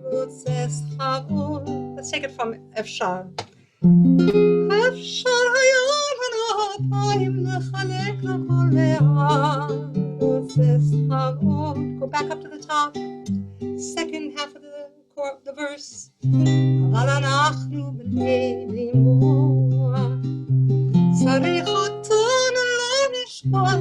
רוצה סחבות. Let's take it from אפשר. אפשר היה מן אפיים, לחלק לכל אחד רוצה סחבות. Go back up to the top, second half of the verse. אבל אנחנו בני לימוח, צריך אותנו לא נשכח,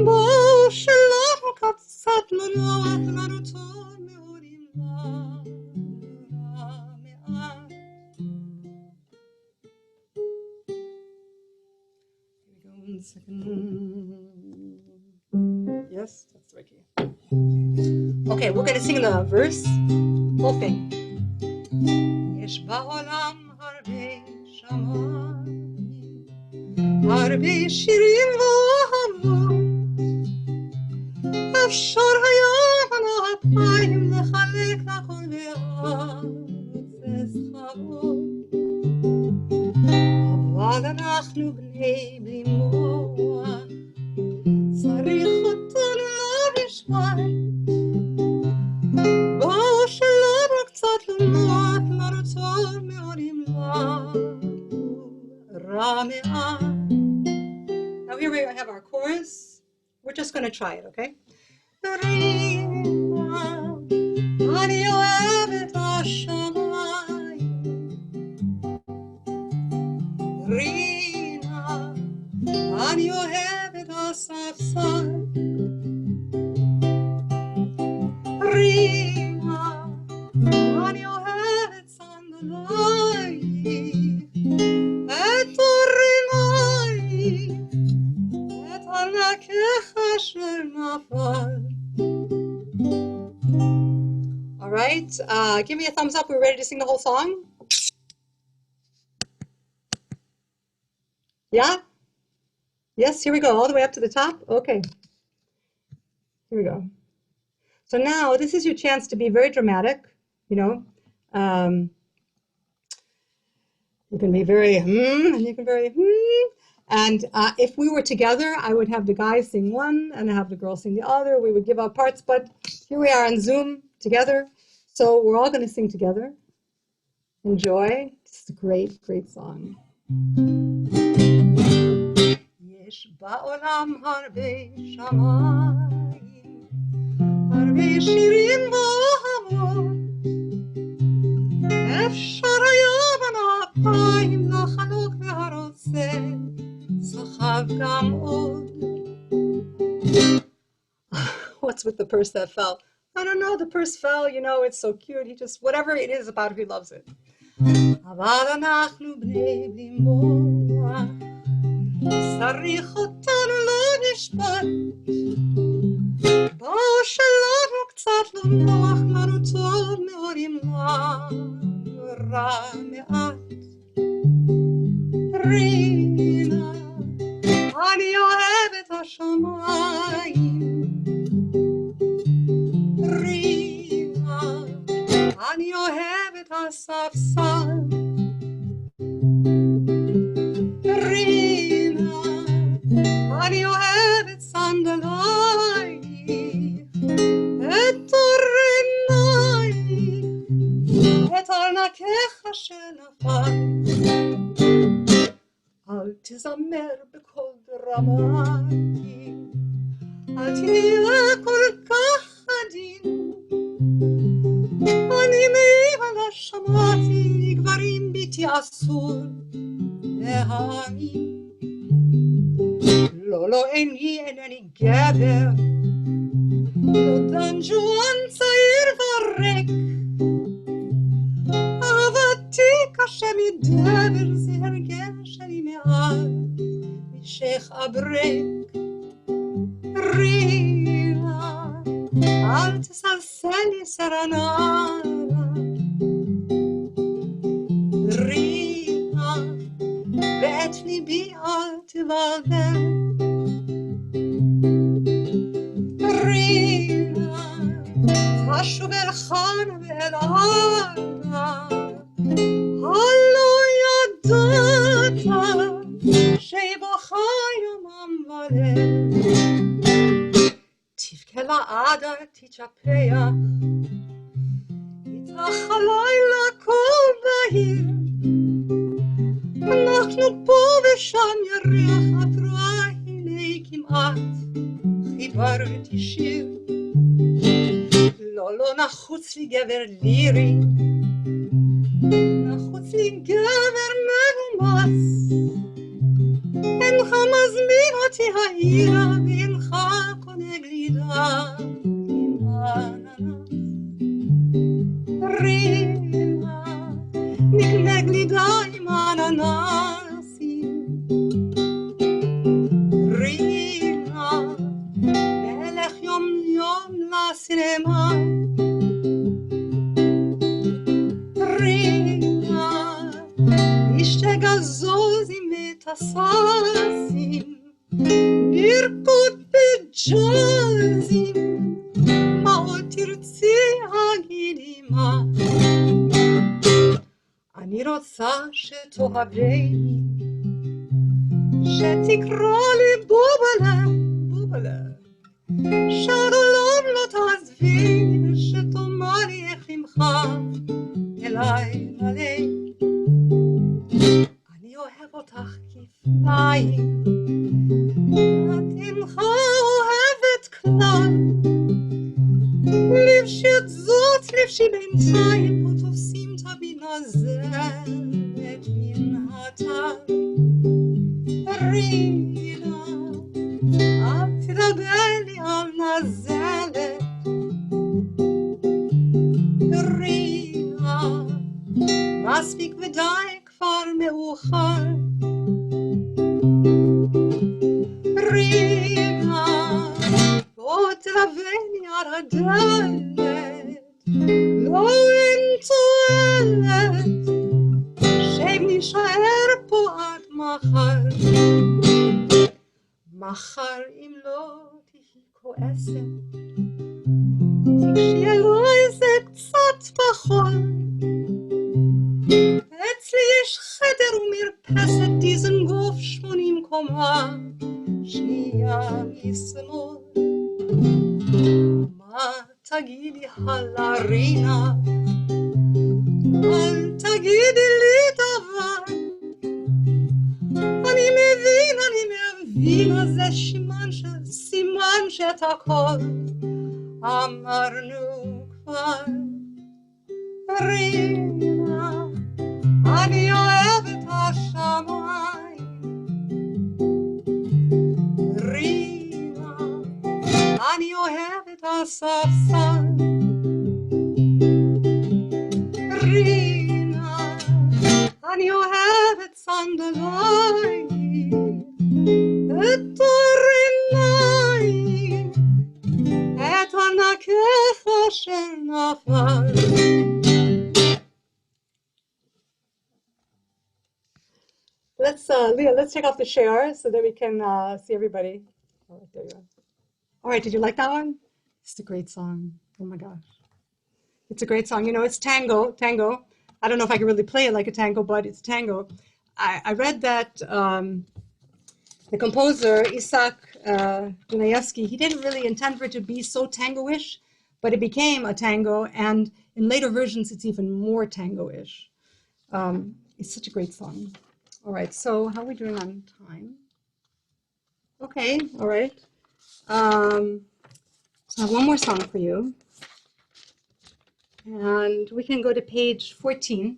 בואו שלנו קצת לא נוח, לנו טוב מאוד אם רע מעט. One second. Yes, that's the right key. Okay, we're going to sing the verse, whole thing. יש בעולם הרבה שמיים, הרבה שירים ואהבות, אפשר היה מן אפיים, לחלק לכל אחד רוצה סחבות. אבל אנחנו בני בלי מוח, צריך אותנו לא נשמע, בואו שלנו קצת לא נוח, לנו טוב מאוד אם רע מעט. Now here we have our chorus. We're just going to try it, okay? רינה, אני אוהבת השמיים, רינה, אני אוהבת הספסל, רינה, אני אוהבת סנדלייך, את אורנייך, את ענקך אשר נפל. All right, give me a thumbs up. We're ready to sing the whole song. Yeah? Yes, here we go, all the way up to the top. Okay. Here we go. So now this is your chance to be very dramatic, you know. You can be very and you can very And if we were together, I would have the guys sing one and have the girls sing the other. We would give out parts, but here we are on Zoom together. So we're all going to sing together. Enjoy. It's a great, great song. יש בעולם הרבה שמיים, הרבה שירים ואהבות, אפשר היה מן אפיים, לחלוק והרוצה סחב גם עוד. What's with the purse that fell? I don't know, the purse fell, you know, it's so cute. He just, whatever it is about it, he loves it. אבל אנחנו בני בלי מוח, צריך אותנו לא נשפט, בואו שלנו קצת לא נוח, לנו טוב מאוד אם רע מעט. רינה, אני אוהבת השמיים, רינה, אני אוהבת הספסל, רינה, אני אוהבת סנדלייך, את אורנייך, את ארנקך שנפל. אל תזמר בקול דרמטי, אל תהיה כל כך עדין, אני שמעתי גברים בהתייעצות להאמין. לא, אינני גבר, לא דן ג'ואן צעיר ורק. אהבתי קשה מדבר, זה הרגל שלי מעל משך אברק. רינה, אל תסלסל לי סרננה. רינה, ואת ליבי אל תבלבל. רינה, תשוב אל חנה ואל ענה. הלא ידעת שבכה יומם וליל. תבכה לעדה תתשפע, איתך הלילה כה בהיר. אנחנו פה ושם ירח, את רואה הנה כמעט חיברתי שיר. לא נחוץ לי גבר לירי, נחוץ לי גבר מנומס. אינך מזמין אותי העירה, ואינך קונה גלידה עם אננס. רינה, נקנה גלידה עם אננסים. רינה, נלך יום לסינמה. רינה, נשתה גזוזים וטססים, נרקוד בג'אזים. מה עוד תרצי הגידי מה? אני רוצה שתאהבני, שתקרא לי בובלה, בובלה. שלום לא תעזבי, שתאמר לי איך עמך אליי מלא. אני אוהב אותך כפליים, את אינך אוהבת כלל. לבשת זאת, לבשי בינתיים, פה תופסים תמיד נזלת מן הטל. רינה, אל תדבר לי על נזלת. רינה, מספיק ודי כבר מאוחר. רינה, בוא תלווני על הדלת. לא אין תועלת, שב נישאר פה עד מחר. מחר אם לא תהי כועסת, תקשי אלוהי זה קצת בחול. אצלי יש חדר ומרפסת, דיזנגוף 80 קומה, שנייה משמאל. מה תגידי הלאה רינה, אל תגידי לי דבר. אני מבינה, זה סימן שאת הכל אמרנו כבר. רינה, אני אוהב את השמיים. רינה, אני אוהב את הספסל. רינה, אני אוהב את סנדליים, את אורניים, את ענקך אשר נפל. Leah, let's take off the share so that we can see everybody. Oh, there you are. All right, did you like that one? It's a great song. Oh my gosh. It's a great song. You know, it's tango. I don't know if I can really play it like a tango, but it's tango. I read that the composer, Isaac Dunayevsky, he didn't really intend for it to be so tango-ish, but it became a tango, and in later versions, it's even more tango-ish. It's such a great song. All right, so how are we doing on time? Okay, all right. So I have one more song for you. And we can go to page 14.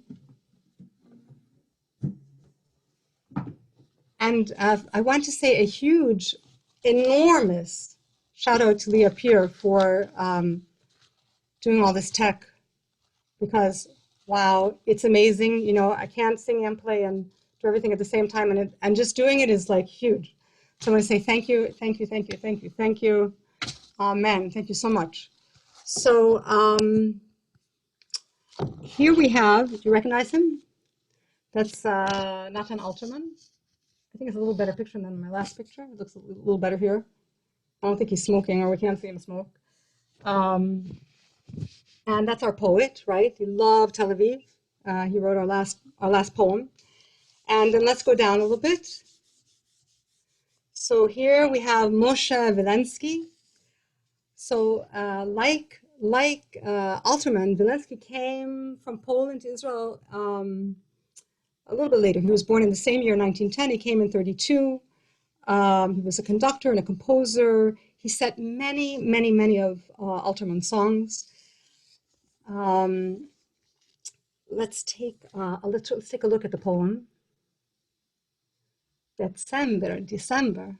And I want to say a huge, enormous shout out to Leah Peer for doing all this tech, because wow, it's amazing. You know, I can't sing and play and do everything at the same time, and just doing it is like huge. So I want to say thank you, thank you, thank you, thank you, thank you. Amen. Thank you so much. So here we have, do you recognize him? That's Nathan Alterman. I think it's a little better picture than my last picture. It looks a little better here. I don't think he's smoking, or we can't see him smoke. And that's our poet, right? He loved Tel Aviv. He wrote our last poem. And then let's go down a little bit. So here we have Moshe Vilensky. So like Alterman, Vilensky came from Poland to Israel a little bit later. He was born in the same year, 1910. He came in 32. He was a conductor and a composer. He set many, many, many of Alterman's songs. Let's take a look at the poem. December.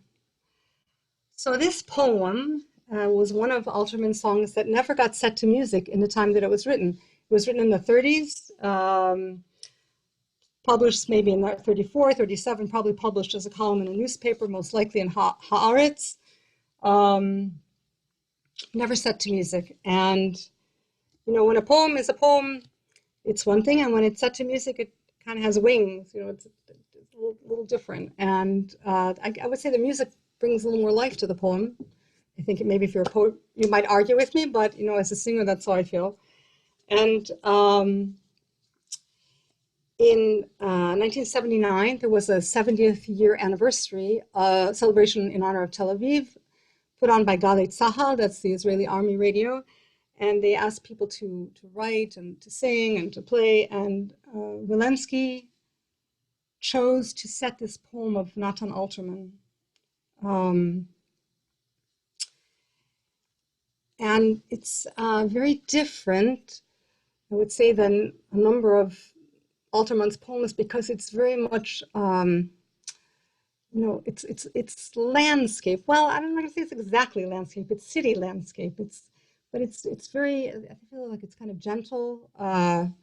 So this poem was one of Alterman's songs that never got set to music in the time that it was written. It was written in the 30s, published maybe in 34, 37, probably published as a column in a newspaper, most likely in Haaretz. Never set to music. And, you know, when a poem is a poem, it's one thing, and when it's set to music, it kind of has wings, you know, it's a little different. And I would say the music brings a little more life to the poem. I think maybe if you're a poet, you might argue with me, but, you know, as a singer, that's how I feel. And in 1979, there was a 70th year anniversary celebration in honor of Tel Aviv, put on by Galei Tzahal, that's the Israeli Army radio. And they asked people to write and to sing and to play. And Vilensky chose to set this poem of Natan Alterman. And it's very different, I would say, than a number of Alterman's poems, because it's very much, you know, it's landscape. Well, I'm not gonna say it's exactly landscape. It's city landscape. But it's very, I feel like it's kind of gentle. Actually,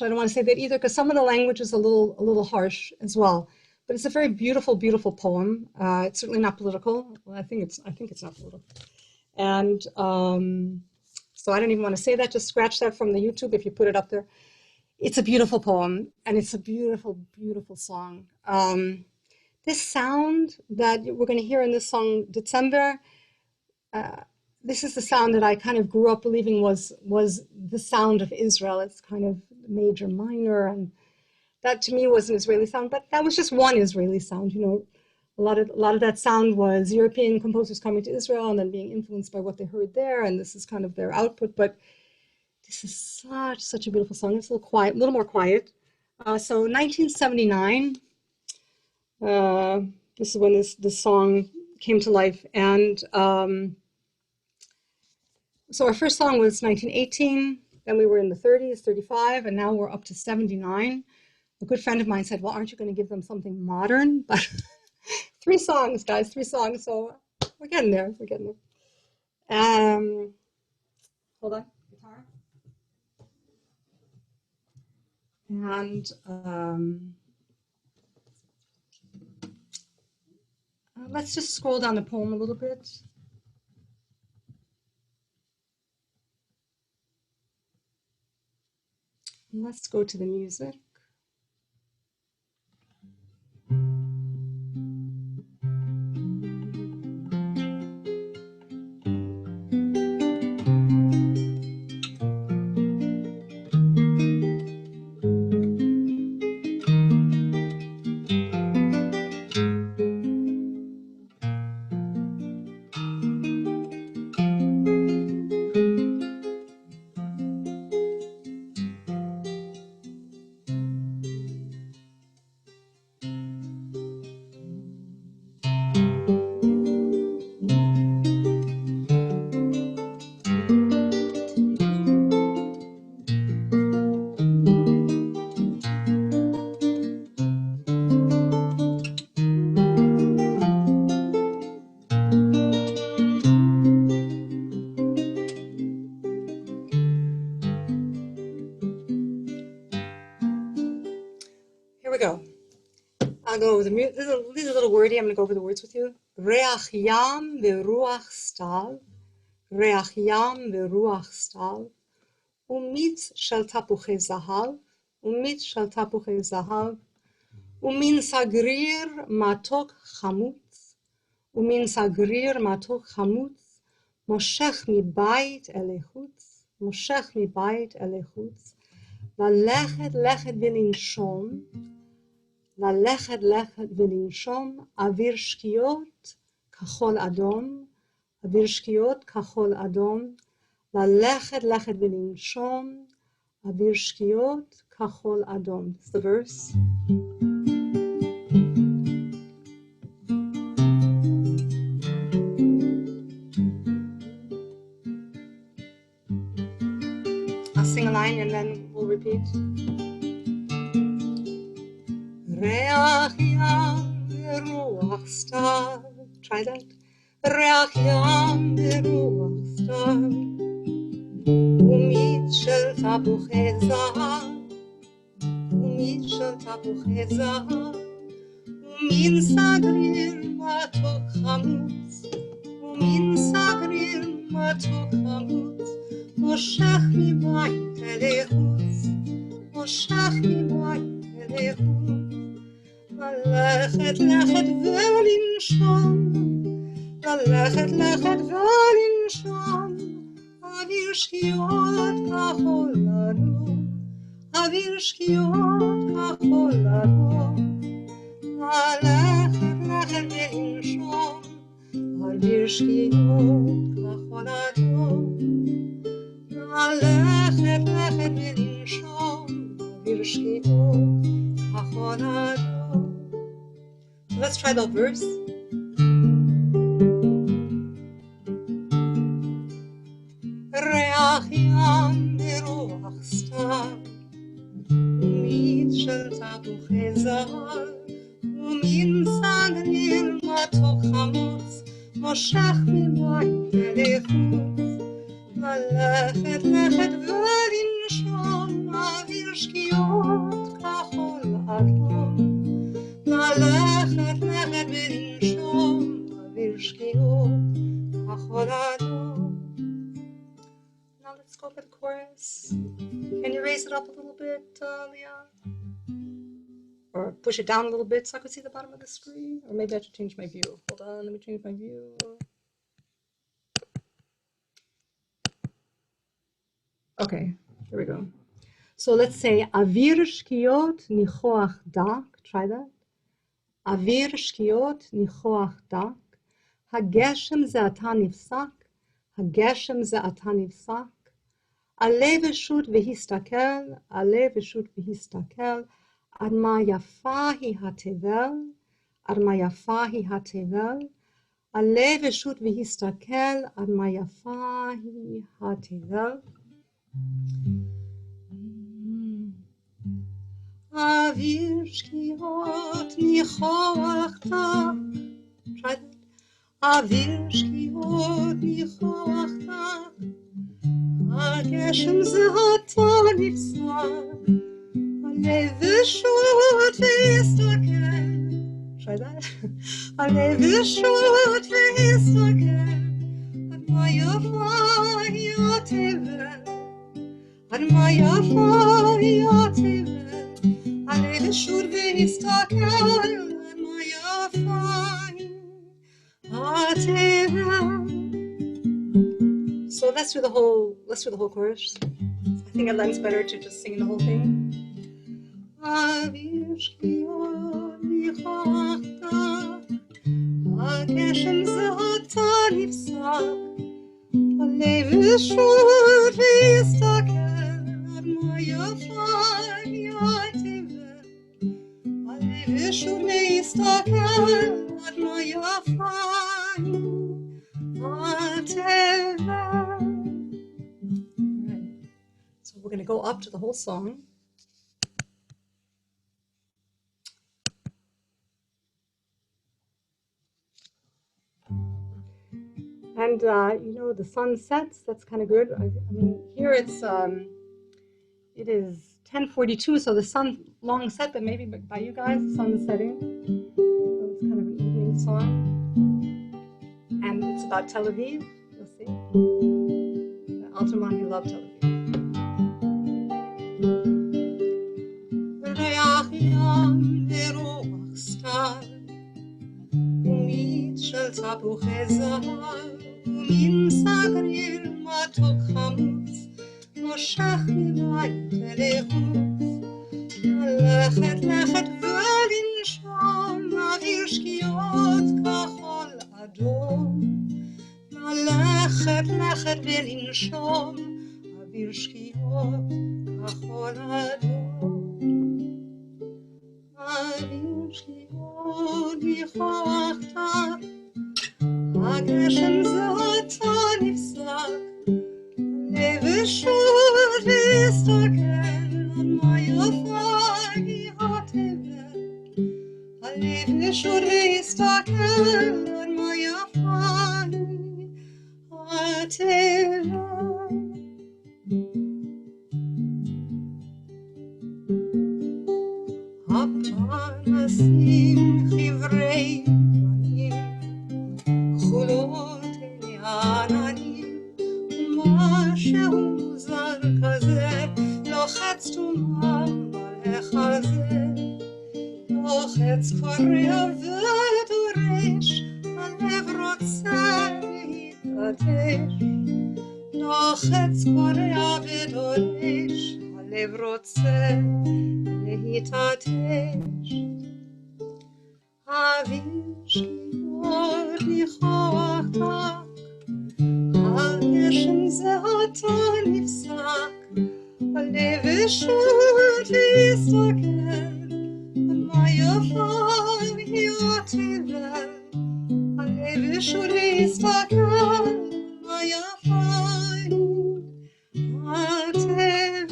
I don't want to say that either, because some of the language is a little harsh as well. But it's a very beautiful, beautiful poem. It's certainly not political. Well, I think it's not political. And so I don't even want to say that. Just scratch that from the YouTube if you put it up there. It's a beautiful poem, and it's a beautiful, beautiful song. This sound that we're going to hear in this song, December, this is the sound that I kind of grew up believing was the sound of Israel. It's kind of major, minor, and that to me was an Israeli sound. But that was just one Israeli sound. You know, a lot of that sound was European composers coming to Israel and then being influenced by what they heard there, and this is kind of their output. But this is such a beautiful song. It's a little quiet, a little more quiet. So 1979. This is when this song came to life, and so our first song was 1918, then we were in the 30s, 35, and now we're up to 79. A good friend of mine said, well, aren't you going to give them something modern? But 3 songs, guys, 3 songs, so we're getting there, Hold on, guitar. And let's just scroll down the poem a little bit. Let's go to the music. we go. I'll go over the music. These are a little wordy. I'm going to go over the words with you. Reach yam veruach stal. Reach yam veruach stal. Umitz shel tapuchei zahav. Umitz shel tapuchei zahav. Umin sagrir matok chamutz. Umin sagrir matok chamutz. Moshech mibayit elechutz. Moshech mibayit elechutz. ללכת ולנשום, ללכת ולנשום, אוויר שקיעות כחול אדום, אוויר שקיעות כחול אדום, ללכת ולנשום, אוויר שקיעות כחול אדום. It's the verse. I'll sing a line and then we'll repeat. Reach yam veruach stal. Try that. Reach yam veruach stal. Umitz shel tapuchei zahav. Umitz shel tapuchei zahav. Umin sagrir matok chamutz. Umin sagrir matok chamutz. Moshech mibayit elechutz. Moshech mibayit elechutz. ללכת ולנשום, ללכת ולנשום, אוויר שקיעות כחול אדום, אוויר שקיעות כחול אדום, ללכת ולנשום, אוויר שקיעות כחול אדום, ללכת ולנשום, אוויר שקיעות כחול אדום. Let's try the verse. Reach yam veruach stal, umitz shel tapuchei zahav, umin sagrir matok chamutz, moshech mibayit elechutz, ללכת ולנשום, אוויר שקיעות כחול אדום. ללכת ולנשום, אוויר שקיעות כחול אדום. Now let's go for the chorus. Can you raise it up a little bit, Leah? Or push it down a little bit so I can see the bottom of the screen? Or maybe I should change my view. Hold on, let me change my view. Okay, here we go. So let's say Avir shkiot nichoach dak. Try that. Avir shkiot nichoach dak. Hageshem ze ata nifsak. Hageshem ze ata nifsak. Alev eshut vehistakel. Alev eshut vehistakel. Ad ma yafa hi hatevel. Ad ma yafa hi hatevel. Alev eshut vehistakel. Ad ma yafa hi hatevel. Avir shkiot nichoach dak. Try that. Avir shkiot nichoach dak. Hageshem ze ata nifsak. Alev eshut vehistakel. Try that. Alev eshut vehistakel. Ad ma yafa hi hatevel. Ad ma yafa hi hatevel. Alev eshut vehistakel. Ad ma yafa hi hatevel. So let's do the whole chorus. I think it lends better to just singing the whole thing. Avir shkiot nichoach dak. Hageshem ze ata nifsak. Alev eshut vehistakel. Ad ma yafa hi hatevel. Alev eshut vehistakel. Ad ma yafa hi hatevel. So we're going to go up to the whole song. And the sun sets. That's kind of good. I mean, here it is 10:42, so the sun long set, but maybe by you guys, it's on the setting. So it's kind of an evening song. And it's about Tel Aviv. You'll see. Altamont, he loved Tel Aviv. ריח ים ורוח סתיו, ומיץ של תפוחי זהב, ומין סגריר מתוק חמוץ, מושך מבית אל חוץ. ללכת לכת ולנשום, אוויר שקיעות כחול אדום. ללכת לכת ולנשום, אוויר שקיעות כחול אדום. אוויר שקיעות ניחוח תר, הגשם זעתו נפסק, לב שוט והסתכל על מה יפה היא התבל. הלב שוט והסתכל על מה יפה היא התבל. הפנסים חברי גוונים, חולות עיני העננים, ומשהו מוזר כזה לוחץ תומם על החזה, לוחץ קורע ודורש, הלב רוצה להתעטש. לוחץ קורע ודורש, הלב רוצה להתעטש. אוויר שקיעות ניחוח תק, הגשם זעתו נפסק, הלב שוט והסתכל על מה יפה היא התבל. הלב שוט והסתכל על מה יפה היא התבל.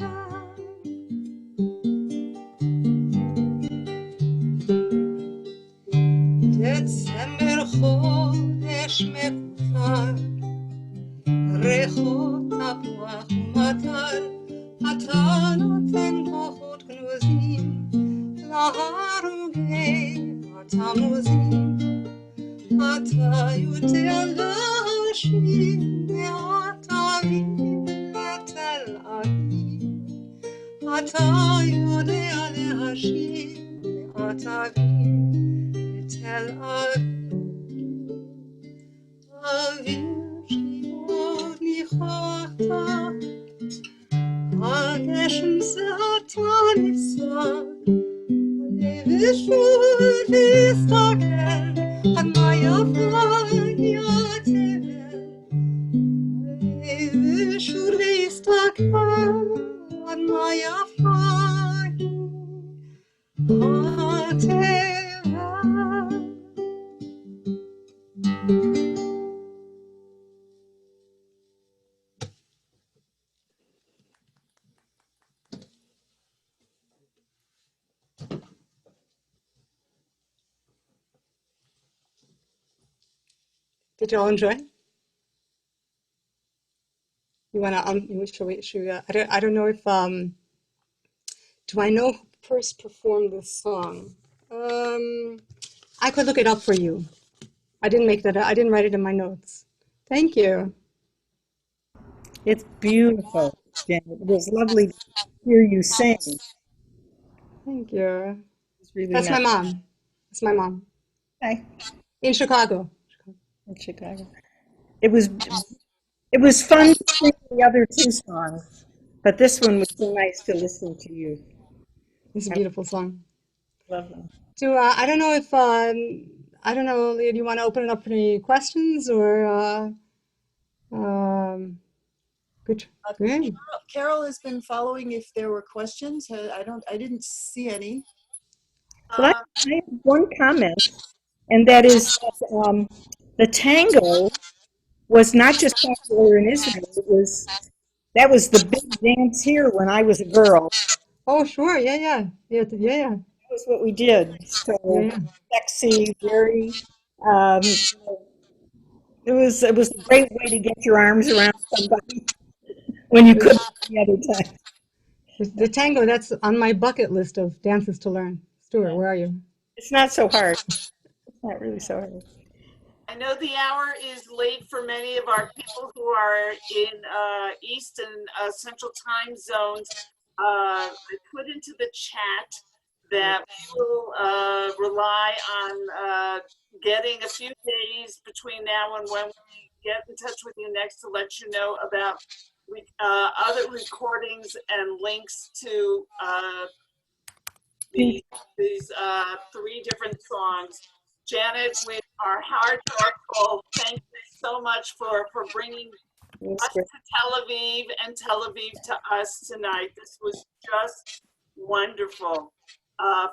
דצמבר חודש מקוטר, ריחות תפוח ומטר, אתה נותן כוחות גנוזים להרוגי התמוזים. אתה יודע להשיב מעט אביב לתל אביב. אתה יודע להשיב מעט אביב לתל אביב. אוויר שקיעות ניחוח תק, הגשם זעתו נפסק, הלב שוט והסתכל על מה יפה היא התבל. הלב שוט והסתכל על מה יפה היא התבל. Did you all enjoy? You want to, should we, I don't know if, do I know who first performed this song? I could look it up for you. I didn't make that, I didn't write it in my notes. Thank you. It's beautiful, Janet. It was lovely to hear you sing. Thank you. It's really That's nice. my mom. That's my mom. Hi, In Chicago. in Chicago. It was fun to sing the other two songs, but this one was so nice to listen to you. It's a beautiful song. Lovely. Do I don't know if I don't know, Leah, do you want to open it up for any questions or good? Great. Carol has been following if there were questions. I didn't see any. Well, I have one comment, and that is that the tango was not just popular in Israel. That was the big dance here when I was a girl. Oh, sure. Yeah. That was what we did. So Yeah. sexy, very. It was a great way to get your arms around somebody when you couldn't the other time. The tango, that's on my bucket list of dances to learn. Stuart, where are you? It's not so hard. It's not really so hard. I know the hour is late for many of our people who are in East and Central time zones. I put into the chat that we will rely on getting a few days between now and when we get in touch with you next to let you know about other recordings and links to these 3 different songs. Janet, with our hearts are full. Thank you so much for bringing us to Tel Aviv and Tel Aviv to us tonight. This was just wonderful.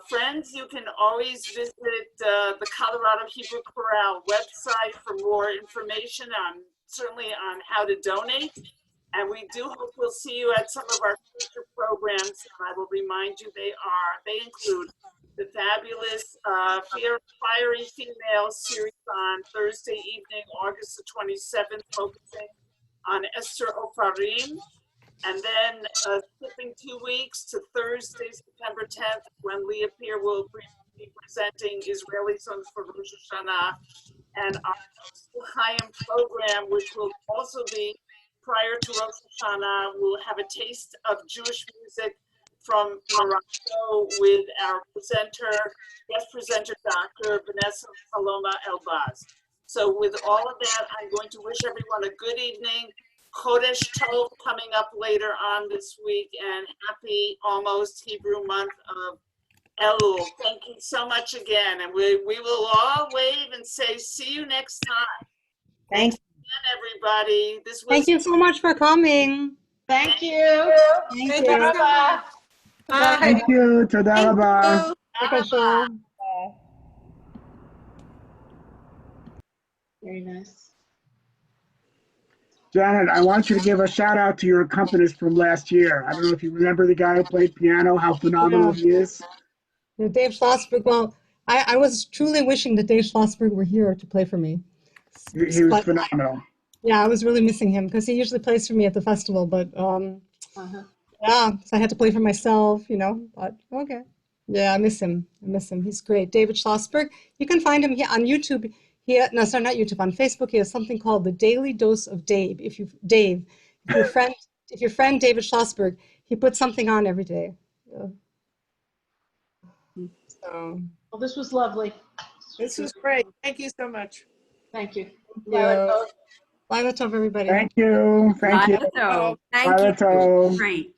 Friends, you can always visit the Colorado Hebrew Chorale website for more information certainly on how to donate. And we do hope we'll see you at some of our future programs. And I will remind you they include the fabulous Fiery Female series on Thursday evening, August the 27th, focusing on Esther Ofarim. And then skipping 2 weeks to Thursday, September 10th, when Leah Peer will be presenting Israeli songs for Rosh Hashanah. And our chaim program, which will also be prior to Rosh Hashanah, we'll have a taste of Jewish music from Morocco with our guest presenter, Dr. Vanessa Paloma Elbaz. So with all of that, I'm going to wish everyone a good evening. Chodesh Tov coming up later on this week, and happy almost Hebrew month of Elul. Thank you so much again. And we will all wave and say, see you next time. Thank you. Everybody. This was Thank you so much for coming. Thank you. Thank you. Bye. Thank you. Toda rabah. Very nice. Janet, I want you to give a shout out to your accompanist from last year. I don't know if you remember the guy who played piano, how phenomenal he is. Dave Schlossberg, well, I was truly wishing that Dave Schlossberg were here to play for me. He was phenomenal. Yeah, I was really missing him because he usually plays for me at the festival, but yeah, so I had to play for myself, but okay. Yeah, I miss him. He's great. David Schlossberg. You can find him here on YouTube. No, sorry, not YouTube, on Facebook. He has something called The Daily Dose of Dave. If your friend David Schlossberg, he puts something on every day. Yeah. So, Well, this was lovely. This was great. Thank you so much. Thank you. Bye, Tov, everybody. Thank you. Thank you. Thank Bye, you. Tov. Great.